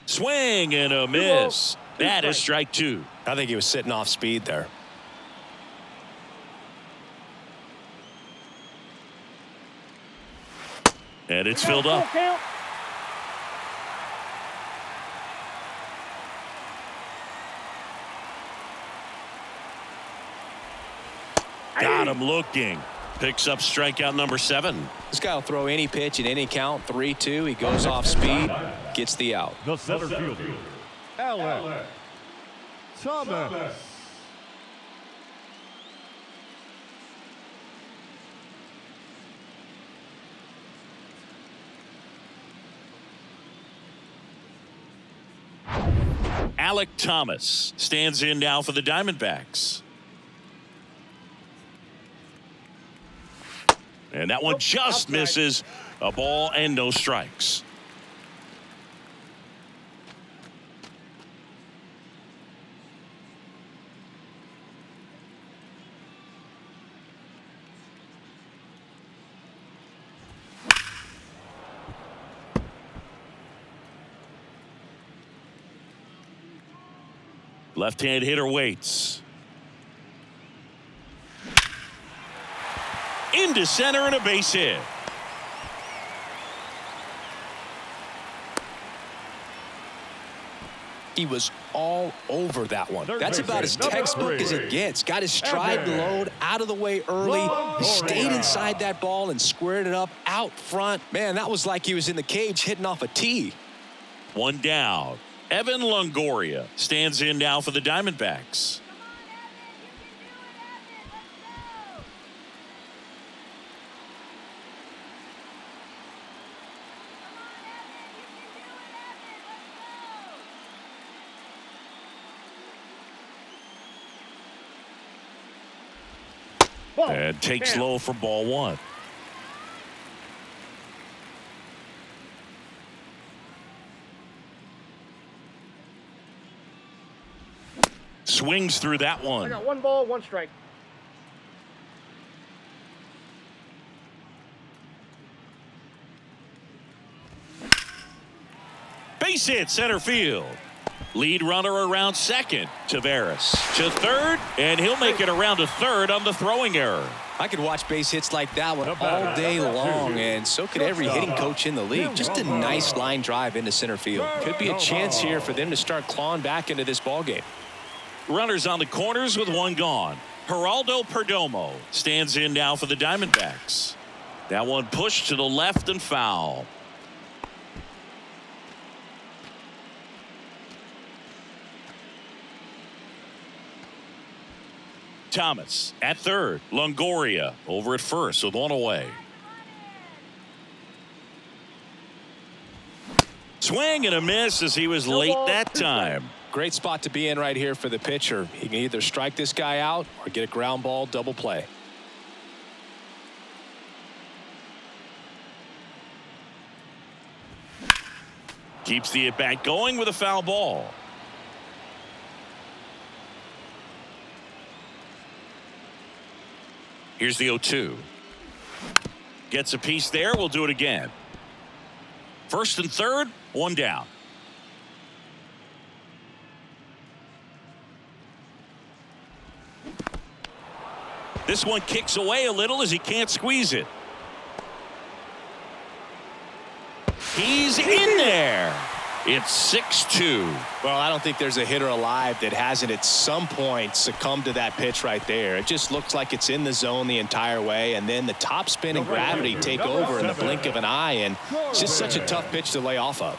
Swing and a miss. That is strike 2. I think he was sitting off speed there. And it's filled up. Got him looking. Picks up strikeout number 7. This guy will throw any pitch in any count. 3-2. He goes off speed, gets the out. The center fielder, Alex Thomas. Alec Thomas stands in now for the Diamondbacks. And that one just misses. A ball and no strikes. Left-hand hitter waits. Into center and a base hit. He was all over that one. That's about as textbook as it gets. Got his stride load out of the way early. He stayed inside that ball and squared it up out front. Man, that was like he was in the cage hitting off a tee. 1 down. Evan Longoria stands in now for the Diamondbacks. And takes low for ball 1. Swings through that one. I got 1 ball, 1 strike. Base hit center field. Lead runner around second. Tavares to third, and he'll make it around to third on the throwing error. I could watch base hits like that one all day long, and so could every hitting coach in the league. Just a nice line drive into center field. Could be a chance here for them to start clawing back into this ball game. Runners on the corners with 1 gone. Geraldo Perdomo stands in now for the Diamondbacks. That one pushed to the left and foul. Thomas at third. Longoria over at first with one away. Swing and a miss as he was late that time. Great spot to be in right here for the pitcher. He can either strike this guy out or get a ground ball double play. Keeps the at-bat going with a foul ball. Here's the 0-2. Gets a piece there. We'll do it again. First and third, one down. This one kicks away a little as he can't squeeze it. He's in there. It's 6-2. Well, I don't think there's a hitter alive that hasn't at some point succumbed to that pitch right there. It just looks like it's in the zone the entire way, and then the top spin and gravity take over in the blink of an eye, and it's just such a tough pitch to lay off of.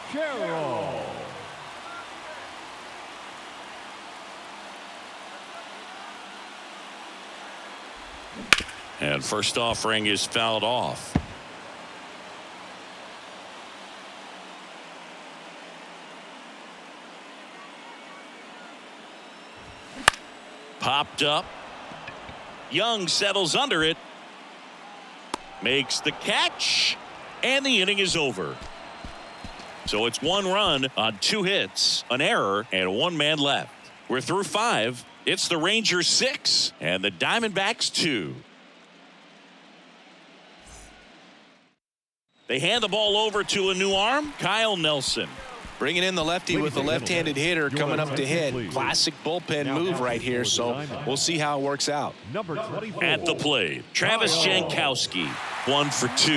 And first offering is fouled off. Popped up. Young settles under it. Makes the catch. And the inning is over. So it's one run on 2 hits, an error, and 1 man left. We're through 5. It's the Rangers 6 and the Diamondbacks 2. They hand the ball over to a new arm, Kyle Nelson. Bringing in the lefty with a left-handed hitter coming up to hit. Classic bullpen move right here, so we'll see how it works out. Number 24. At the plate, Travis Jankowski, 1 for 2.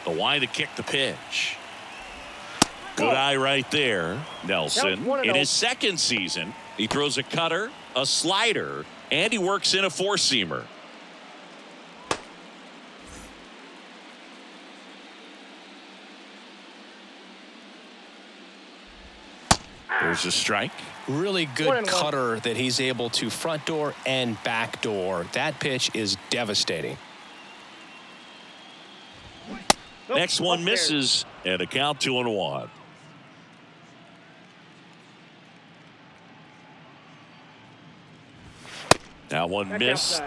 The wide to kick the pitch. Good eye right there. Nelson, in his second season, he throws a cutter, a slider, and he works in a 4-seamer. There's a strike. Really good cutter that he's able to front door and back door. That pitch is devastating. Next one misses, and a count 2-1. That one missed.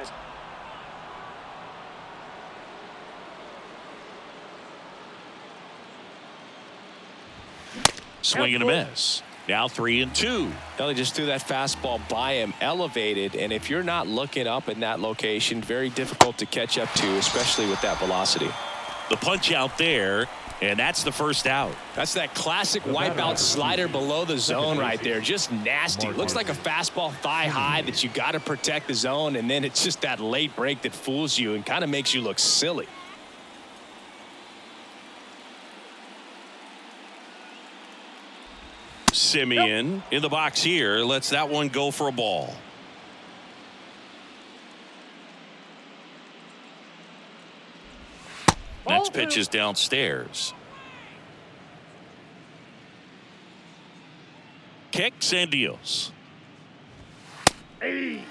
Swing and a miss. Now 3-2. They just threw that fastball by him, elevated, and if you're not looking up in that location, very difficult to catch up to, especially with that velocity. The punch out there, and that's the first out. That's that classic wipeout slider below the zone right there. Just nasty. Looks like a fastball thigh high that you got to protect the zone, and then it's just that late break that fools you and kind of makes you look silly. Simeon in the box here lets that one go for a ball. Next pitch is downstairs. Kicks and deals. Oh, you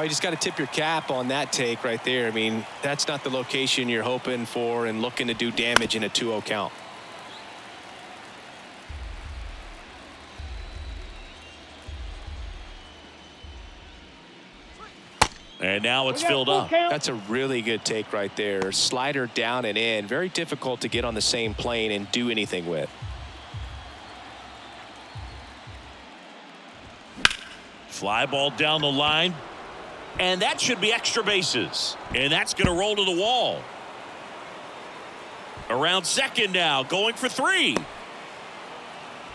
just got to tip your cap on that take right there. I mean, that's not the location you're hoping for and looking to do damage in a 2-0 count. And now it's filled up. That's a really good take right there. Slider down and in. Very difficult to get on the same plane and do anything with. Fly ball down the line. And that should be extra bases. And that's going to roll to the wall. Around second now, going for 3.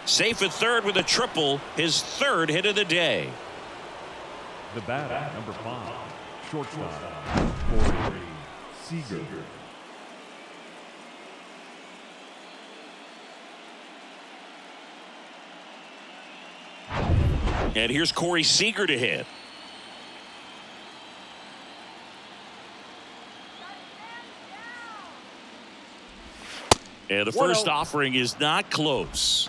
Safe at third with a triple, his 3rd hit of the day. The batter, number 5, shortstop, Corey Seager. And here's Corey Seager to hit. And the first offering is not close.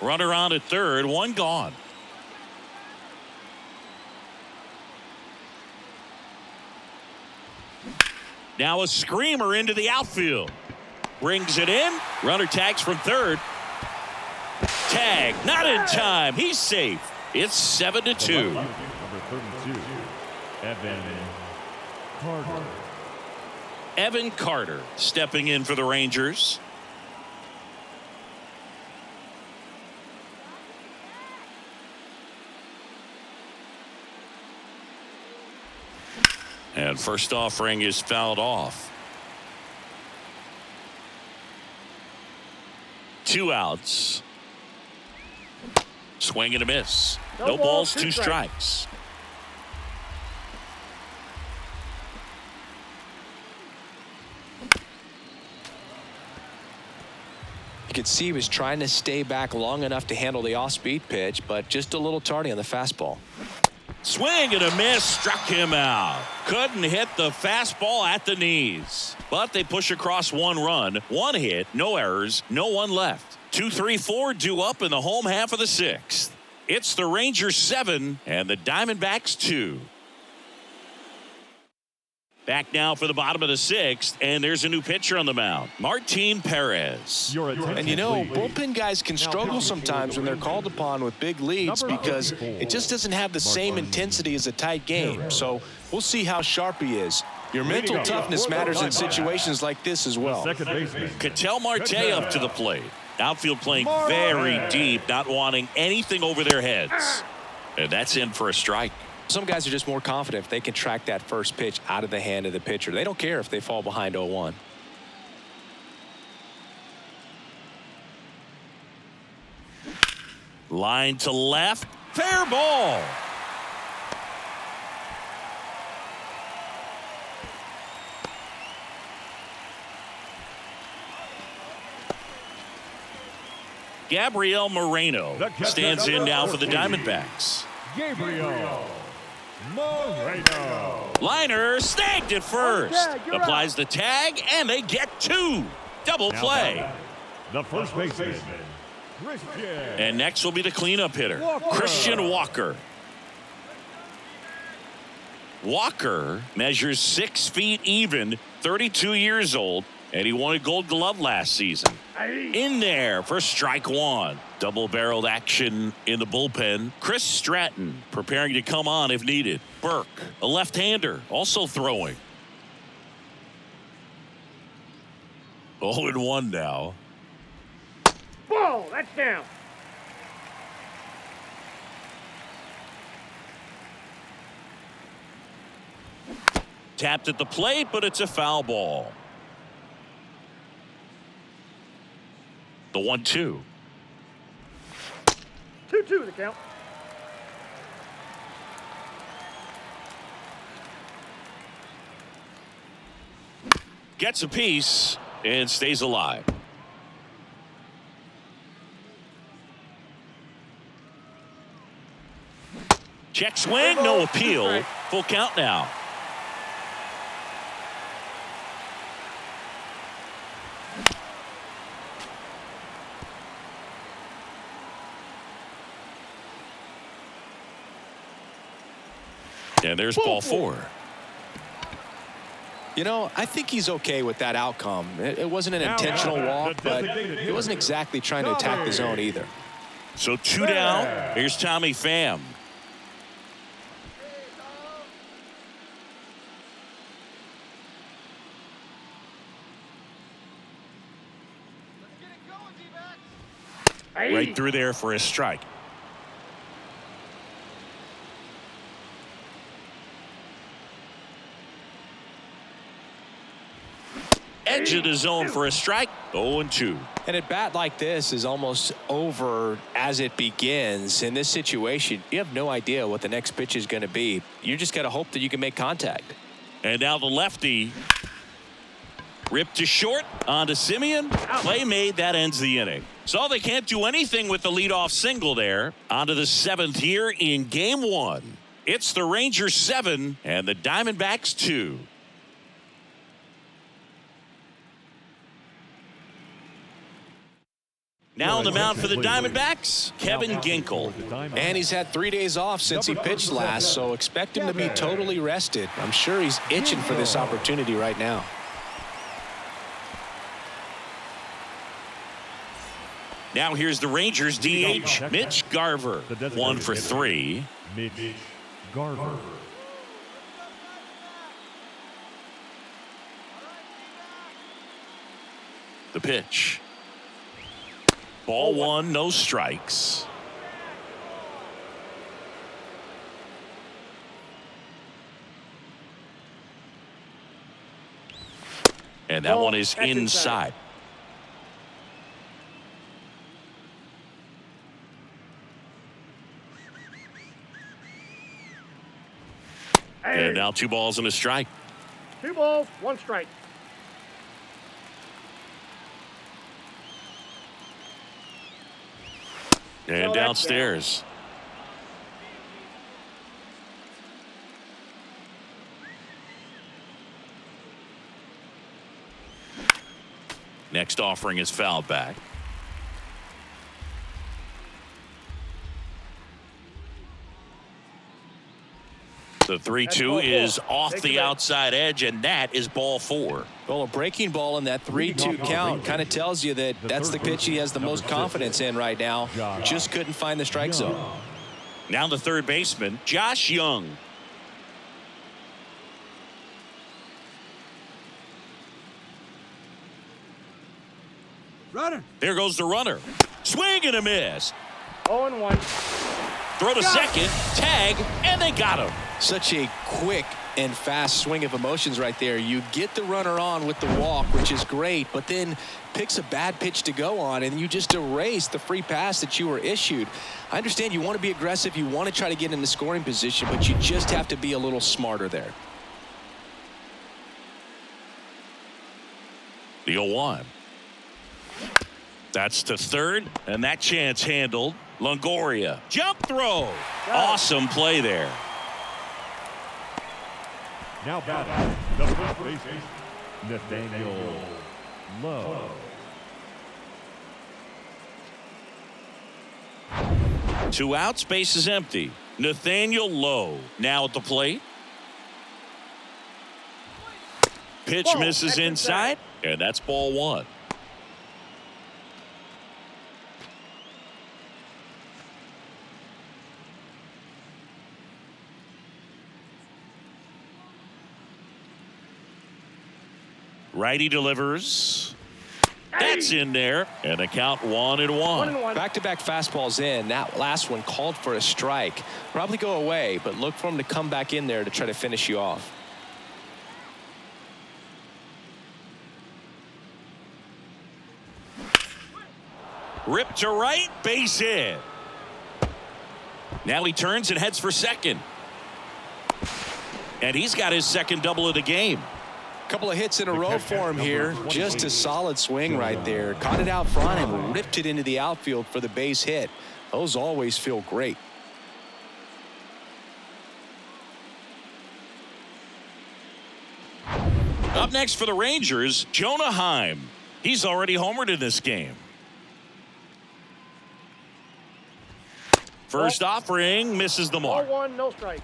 Runner on at third, one gone. Now a screamer into the outfield. Brings it in. Runner tags from third. Tag, not in time. He's safe. It's 7-2. Number 32, Evan Carter. Evan Carter stepping in for the Rangers. And first offering is fouled off. 2 outs. Swing and a miss. No balls, 2 strikes. You could see he was trying to stay back long enough to handle the off-speed pitch, but just a little tardy on the fastball. Swing and a miss, struck him out. Couldn't hit the fastball at the knees. But they push across 1 run, 1 hit, no errors, no one left. 2-3-4 due up in the home half of the 6th. It's the Rangers 7 and the Diamondbacks 2. Back now for the bottom of the 6th, and there's a new pitcher on the mound, Martin Perez. And you know, bullpen guys can struggle sometimes when they're called upon with big leads because it just doesn't have the same intensity as a tight game. So we'll see how sharp he is. Your mental toughness matters in situations like this as well. Ketel Marte up to the plate. Outfield playing very deep, not wanting anything over their heads. And that's in for a strike. Some guys are just more confident if they can track that first pitch out of the hand of the pitcher. They don't care if they fall behind 0-1. Line to left. Fair ball. Gabriel Moreno stands in now for the Diamondbacks. Gabriel Moreno. Liner snagged at first. Applies the tag, and they get 2. Double play. The first baseman, Christian. And next will be the cleanup hitter, Christian Walker. Walker measures 6 feet even, 32 years old, and he won a Gold Glove last season. In there for strike 1. Double-barreled action in the bullpen. Chris Stratton preparing to come on if needed. Burke, a left-hander, also throwing. 0-1 now. Ball, that's down. Tapped at the plate, but it's a foul ball. The 1-2. 2-2 the count. Gets a piece and stays alive. Check swing, no appeal. Full count now. And there's ball 4. You know, I think he's okay with that outcome. It wasn't an intentional walk, but he wasn't exactly trying to attack the zone either. So 2 down. Here's Tommy Pham. Right through there for a strike. edge of the zone for a strike. 0-2. And at bat like this is almost over as it begins. In this situation, you have no idea what the next pitch is going to be. You just got to hope that you can make contact. And now the lefty. Ripped to short, on to Simeon. Play made, that ends the inning. So they can't do anything with the leadoff single there. On to the 7th here in game 1. It's the Rangers 7 and the Diamondbacks 2. Now on the mound for the Diamondbacks, Kevin Ginkel. And he's had 3 days off since he pitched last, so expect him to be totally rested. I'm sure he's itching for this opportunity right now. Now here's the Rangers DH, Mitch Garver. 1 for 3. Mitch Garver. The pitch. Ball 1, no strikes. And that one is inside. And now 2 balls and a strike. 2 balls, 1 strike. And downstairs. Next offering is fouled back. The 3-2 is off the outside edge, and that is ball 4. Well, a breaking ball in that 3-2 count kind of tells you that that's the pitch he has the most confidence in right now. Just couldn't find the strike zone. Now the third baseman, Josh Young. Runner. There goes the runner. Swing and a miss. 0-1. Throw to second, tag, and they got him. Such a quick and fast swing of emotions right there. You get the runner on with the walk, which is great, but then picks a bad pitch to go on, and you just erase the free pass that you were issued. I understand you want to be aggressive, you want to try to get in the scoring position, but you just have to be a little smarter there. The 0-1. That's to third, and that chance handled. Longoria, jump throw. Awesome play there. Now batting, the first baseman, Nathaniel Lowe. Two outs, base is empty. Nathaniel Lowe now at the plate. Pitch misses inside, and that's ball 1. Righty delivers. That's in there, and the count 1-1. Back-to-back fastballs in. That last one called for a strike. Probably go away, but look for him to come back in there to try to finish you off. Rip to right, base hit. Now he turns and heads for second. And he's got his second double of the game. Couple of hits in a row for him here. Just a solid swing right there. Caught it out front and ripped it into the outfield for the base hit. Those always feel great. Up next for the Rangers, Jonah Heim. He's already homered in this game. First offering misses the mark. 0-1, no strike.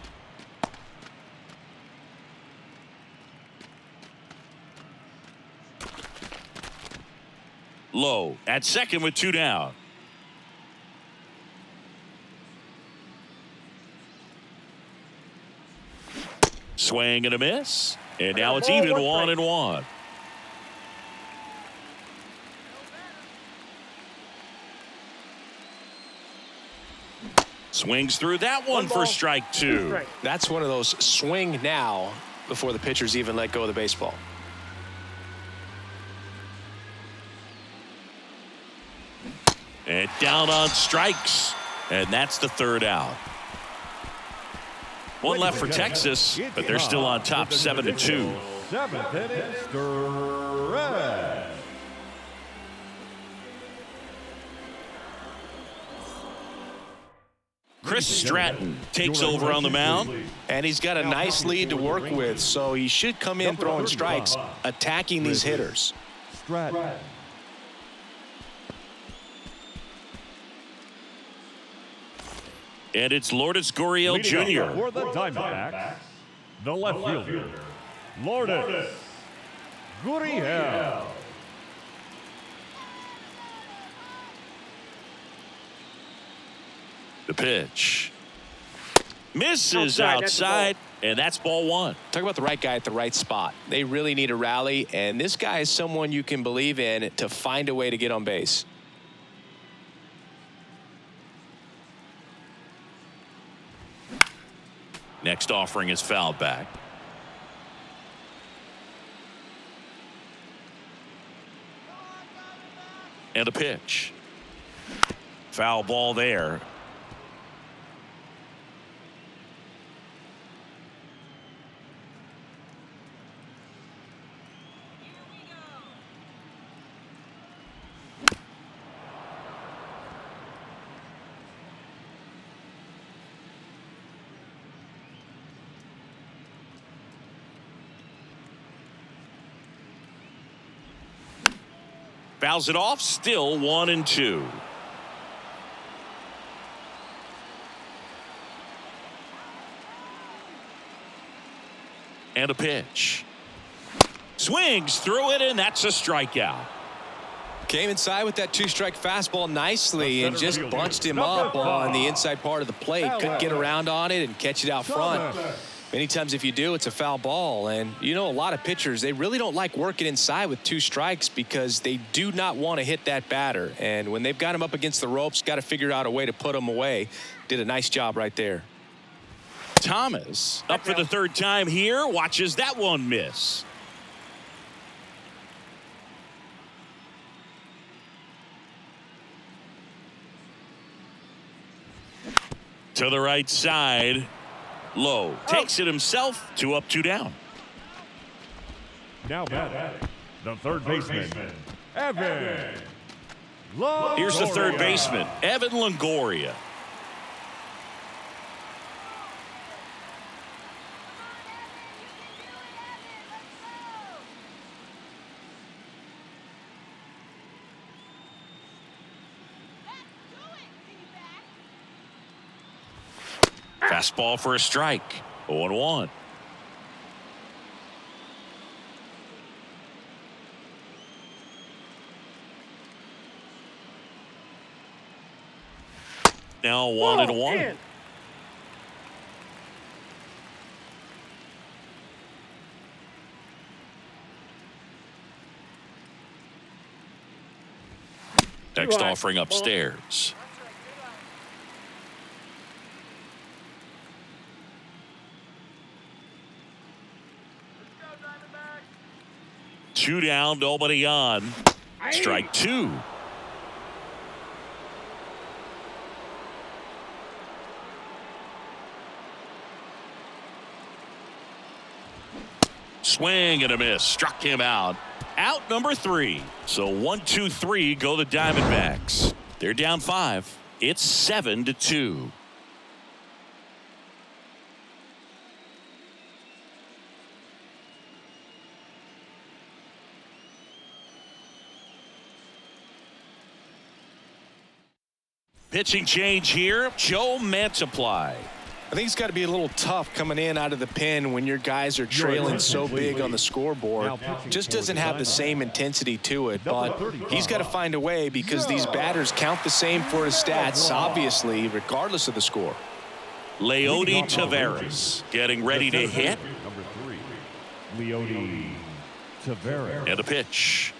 Low at second with 2 down. Swing and a miss. And now it's even 1-1. Swings through that one for strike 2. That's one of those swing now before the pitchers even let go of the baseball. down on strikes, and that's the third out. One left for Texas, but they're still on top 7-2. 7th inning stretch. Chris Stratton takes over on the mound. And he's got a nice lead to work with, so he should come in throwing strikes, attacking these hitters. Stratton. And it's Lourdes Gurriel Jr. For the Diamondbacks, the left fielder, Lourdes Gurriel. The pitch. Misses outside, and that's ball one. Talk about the right guy at the right spot. They really need a rally, and this guy is someone you can believe in to find a way to get on base. Next offering is fouled back. And a pitch. Foul ball there. Fouls it off, still 1-2. And a pitch. Swings through it, and that's a strikeout. Came inside with that two-strike fastball nicely and just bunched him up on the inside part of the plate. Couldn't get around on it and catch it out front. Many times if you do, it's a foul ball. And you know, a lot of pitchers, they really don't like working inside with two strikes because they do not want to hit that batter. And when they've got him up against the ropes, got to figure out a way to put him away. Did a nice job right there. Thomas up for the third time here, watches that one miss. To the right side. Low takes it himself. 2 up, 2 down. Now batting, the third baseman, Evan. Here's the third baseman, Evan Longoria. Fastball for a strike. 0-1. Now 1-1. Next offering upstairs. Two down, nobody on. Strike 2. Swing and a miss. Struck him out. Out number 3. So 1, 2, 3 go the Diamondbacks. They're down 5. It's 7-2. Pitching change here, Joe Mantiply. I think it's got to be a little tough coming in out of the pen when your guys are trailing so big on the scoreboard. Just doesn't have the same intensity to it, but he's got to find a way because these batters count the same for his stats, obviously, regardless of the score. Leody Taveras getting ready to hit. Number 3, Leody Taveras. And a pitch.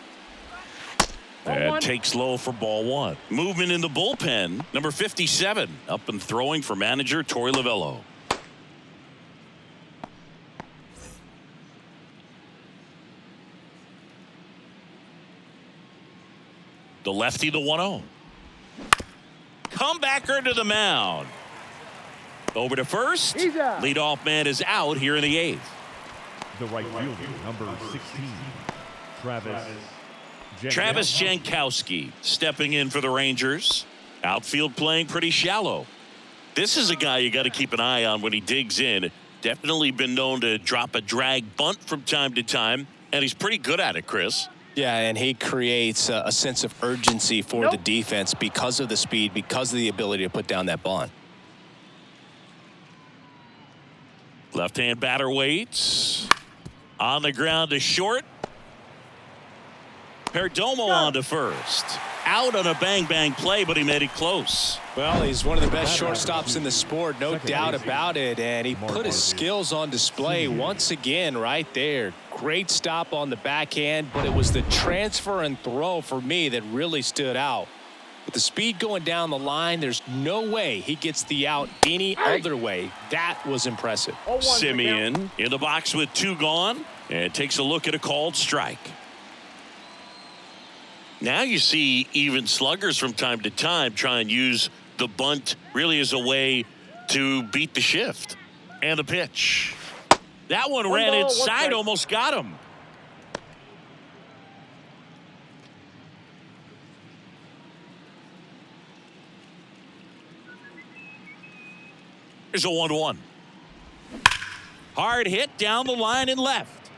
And takes low for ball 1. Movement in the bullpen. Number 57 up and throwing for manager Torey Lovullo. The lefty, the 1-0. comebacker to the mound. Over to first. He's out. Leadoff man is out here in the 8th. The right fielder, number 16, Travis Jankowski stepping in for the Rangers. Outfield playing pretty shallow. This is a guy you got to keep an eye on when he digs in. Definitely been known to drop a drag bunt from time to time, and he's pretty good at it, Chris. Yeah, and he creates a sense of urgency for the defense because of the speed, because of the ability to put down that bunt. Left-hand batter waits. On the ground to short. Perdomo on to first. Out on a bang-bang play, but he made it close. Well, he's one of the best shortstops in the sport, no doubt about it. And he put his skills on display once again right there. Great stop on the backhand, but it was the transfer and throw for me that really stood out. With the speed going down the line, there's no way he gets the out any other way. That was impressive. Simeon in the box with 2 gone and takes a look at a called strike. Now you see even sluggers from time to time try and use the bunt really as a way to beat the shift. And the pitch. That one ran inside, almost got him. Here's a 1-1. Hard hit down the line and left.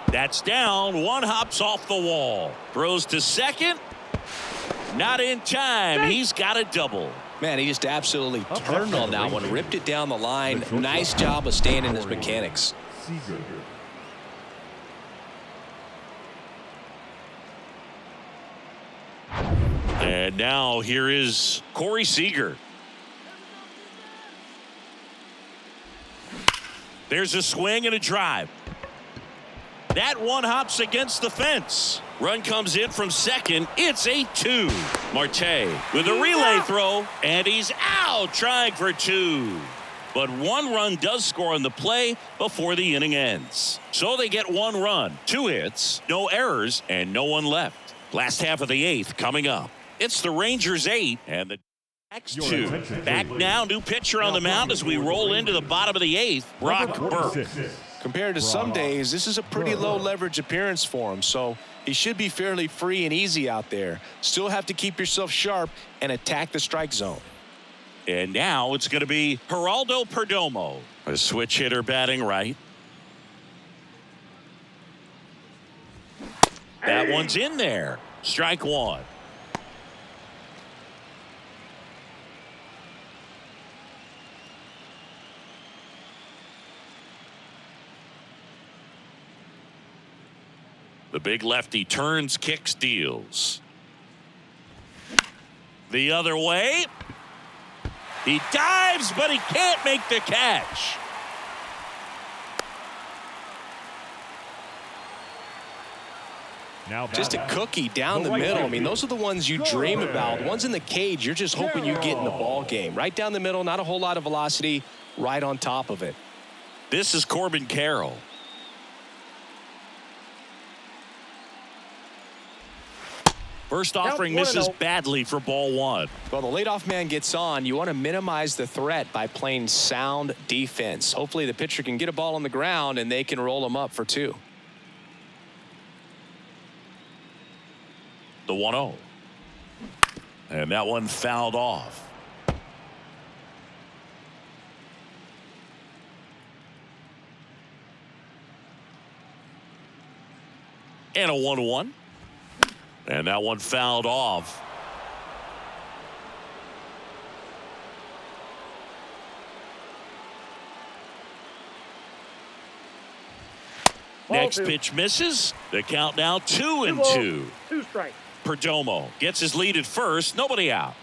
That's down. One hops off the wall. Throws to second. Not in time. He's got a double. Man, he just absolutely turned on that one. Ripped it down the line. Nice job of staying in his mechanics. And now here is Corey Seager. There's a swing and a drive. That one hops against the fence. Run comes in from second. It's 8-2. Marte with a relay throw, and he's out trying for 2. But 1 run does score on the play before the inning ends. So they get 1 run, 2 hits, no errors, and no one left. Last half of the 8th coming up. It's the Rangers 8 and the next 2. Back now, new pitcher on the mound as we roll into the bottom of the 8th, Brock Burke. Compared to some days, this is a pretty low leverage appearance for him, so he should be fairly free and easy out there. Still have to keep yourself sharp and attack the strike zone. And now it's going to be Geraldo Perdomo, a switch hitter batting right. That one's in there. Strike 1. The big lefty turns, kicks, deals. The other way. He dives, but he can't make the catch. Just a cookie down the middle. I mean, those are the ones you dream about. Ones in the cage, you're just hoping you get in the ball game. Right down the middle, not a whole lot of velocity, right on top of it. This is Corbin Carroll. First offering misses badly for ball 1. Well, the leadoff man gets on. You want to minimize the threat by playing sound defense. Hopefully the pitcher can get a ball on the ground and they can roll him up for 2. The 1-0. And that one fouled off. And a 1-1. And that one fouled off. Next pitch misses. The count now 2-2. 2 strikes. Perdomo gets his lead at first. Nobody out.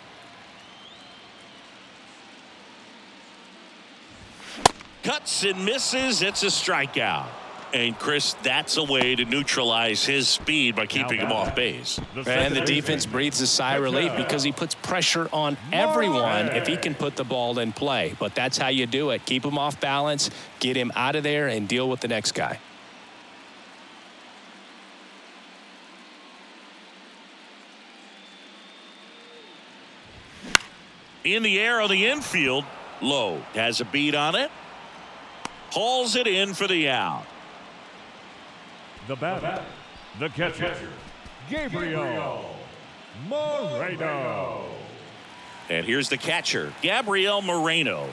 Cuts and misses. It's a strikeout. And Chris, that's a way to neutralize his speed by keeping him off base. And the defense breathes a sigh of relief because he puts pressure on everyone if he can put the ball in play. But that's how you do it. Keep him off balance, get him out of there, and deal with the next guy. In the air on the infield. Low has a beat on it. Hauls it in for the out. The batter, the catcher, Gabriel Moreno. And here's the catcher, Gabriel Moreno.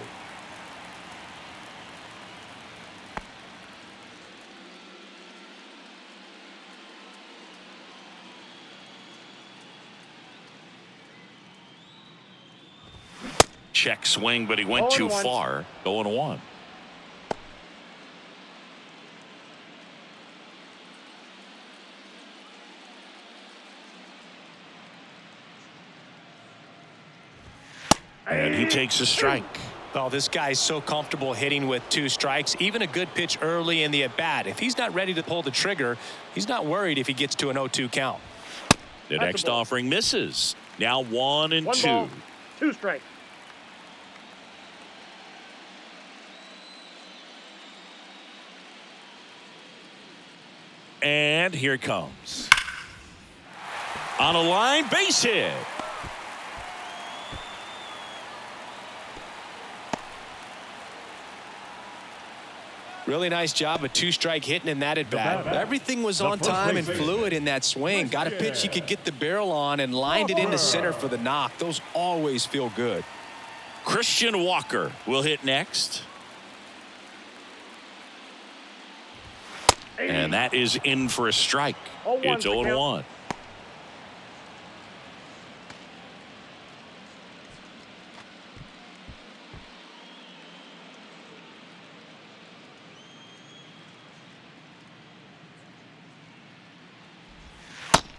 Check swing, but he went too far. 0-1. And he takes a strike. Oh, this guy's so comfortable hitting with 2 strikes. Even a good pitch early in the at-bat. If he's not ready to pull the trigger, he's not worried if he gets to an 0-2 count. The next offering misses. Now 1-2. 1 ball, 2 strikes. And here it comes. On a line, base hit. Really nice job of 2-strike hitting in that at bat. Everything was on time and fluid in that swing. Got a pitch he could get the barrel on and lined it into center for the knock. Those always feel good. Christian Walker will hit next. And that is in for a strike. It's 0-1.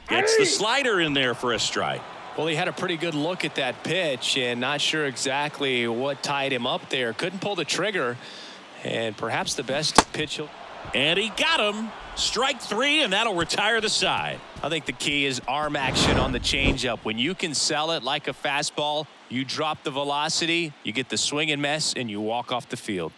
Gets the slider in there for a strike. Well, he had a pretty good look at that pitch and not sure exactly what tied him up there. Couldn't pull the trigger, and perhaps the best pitch. And he got him. Strike 3, and that'll retire the side. I think the key is arm action on the changeup. When you can sell it like a fastball, you drop the velocity, you get the swing and miss, and you walk off the field.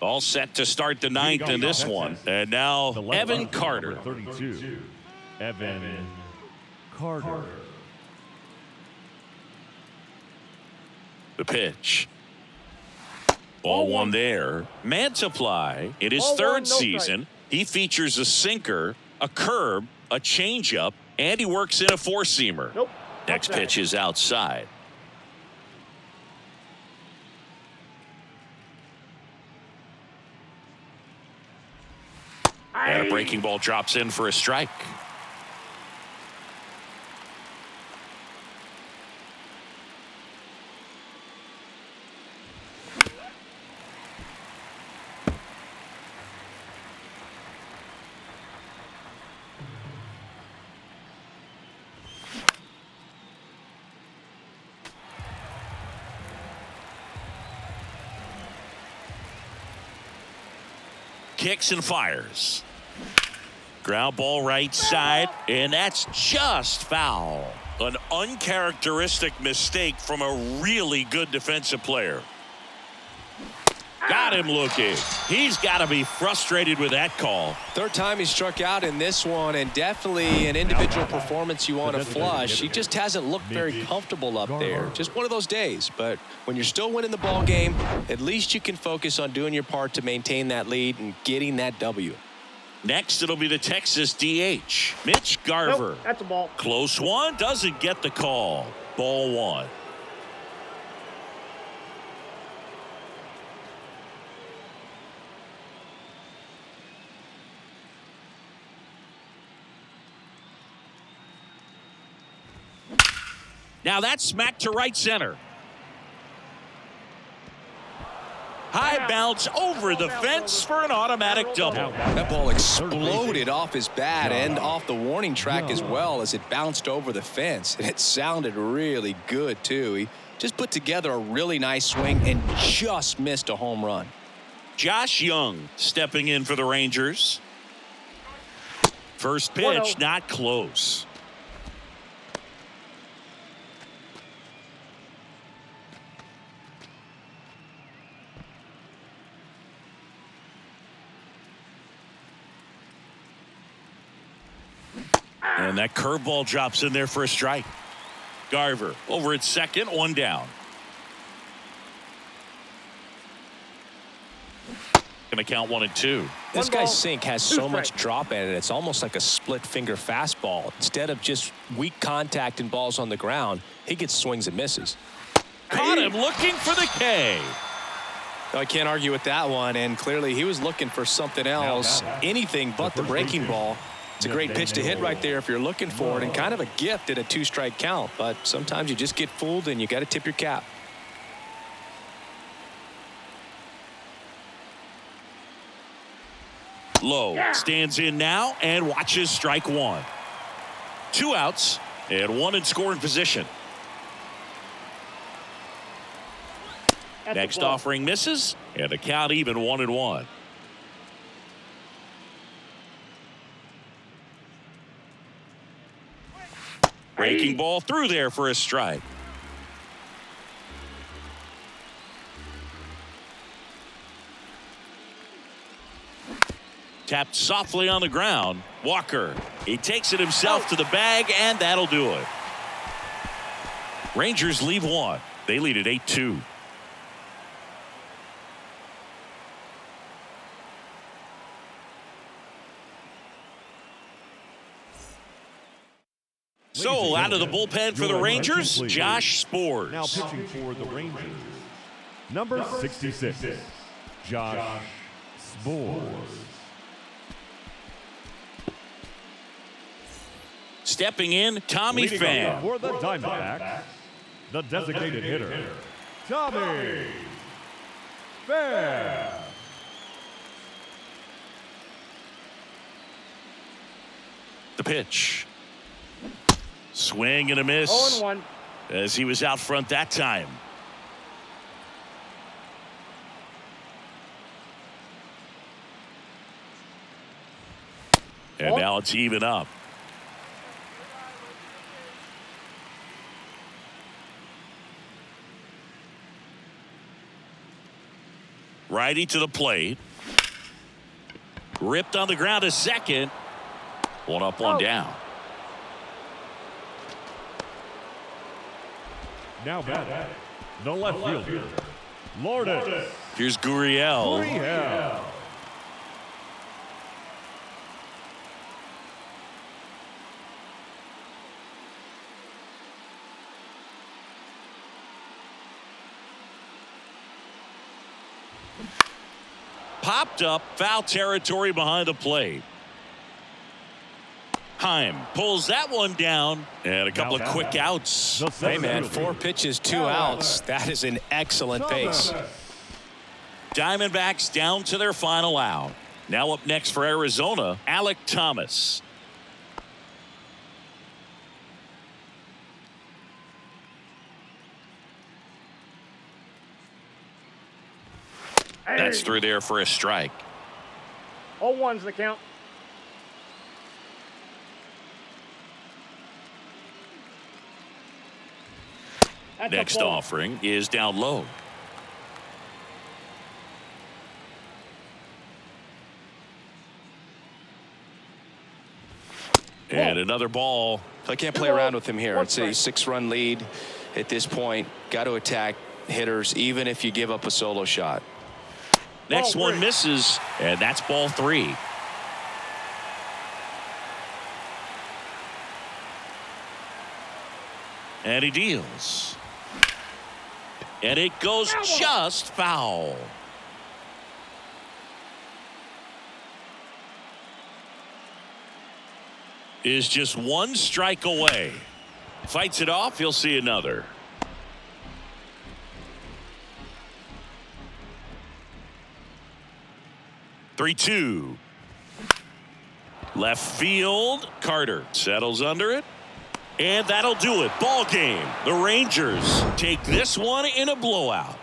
All set to start the 9th in this one. And now Evan Carter. 32. Evan Carter. The pitch. Ball 1 there. Mantiply in his 3rd season. He features a sinker, a curve, a changeup, and he works in a 4-seamer. Nope. Next pitch is outside. And a breaking ball drops in for a strike. Kicks and fires. Ground ball right side, and that's just foul. An uncharacteristic mistake from a really good defensive player. Got him looking. He's got to be frustrated with that call. 3rd time he struck out in this one, and definitely an individual performance you want to flush. He just hasn't looked very comfortable up there. Just one of those days. But when you're still winning the ball game, at least you can focus on doing your part to maintain that lead and getting that W. Next, it'll be the Texas DH, Mitch Garver. Nope, that's a ball. Close one, doesn't get the call. Ball 1. Now that's smacked to right center. High bounce over the fence for an automatic double. That ball exploded off his bat and off the warning track as well as it bounced over the fence. And it sounded really good, too. He just put together a really nice swing and just missed a home run. Josh Young stepping in for the Rangers. First pitch, not close. And that curveball drops in there for a strike. Garver over at second, one down. Going to count 1-2. This guy's sink has so much drop in it. It's almost like a split finger fastball. Instead of just weak contact and balls on the ground, he gets swings and misses. Caught him looking for the K. I can't argue with that one, and clearly he was looking for something else, anything but the breaking ball. It's a great pitch to hit right there if you're looking for it, and kind of a gift at a 2-strike count, but sometimes you just get fooled and you got to tip your cap. Lowe stands in now and watches strike one. 2 outs and 1 in scoring position. Next offering misses, and the count even 1-1. Breaking ball through there for a strike. Tapped softly on the ground. Walker, he takes it himself to the bag, and that'll do it. Rangers leave 1. They lead at 8-2. So out of the bullpen for the Rangers, Josh Spores. Now pitching for the Rangers, number 66, Josh Spores. Stepping in, Tommy Leading Pham. up for the Diamondbacks, the designated hitter, Tommy Pham. The pitch. Swing and a miss 0-1. as he was out front that time. And now it's even up. Righty to the plate. Ripped on the ground to second. 1 up, 1 down. Now batting, the left fielder, Lourdes. Here's Gurriel. Gurriel. Popped up, foul territory behind the plate. Heim pulls that one down, and a couple of quick outs. Hey, man, 4 pitches, 2 outs. That is an excellent pace. Diamondbacks down to their final out. Now up next for Arizona, Alek Thomas. That's through there for a strike. 0-1's the count. That's Next a ball. offering is down low. And another ball. I can't play around with him here. It's a 6-run lead at this point. Got to attack hitters even if you give up a solo shot. Next one misses, and that's ball 3. And he deals. And it goes just foul. Is just 1 strike away. Fights it off, he'll see another. Three-2. Left field. Carter settles under it. And that'll do it. Ball game. The Rangers take this one in a blowout.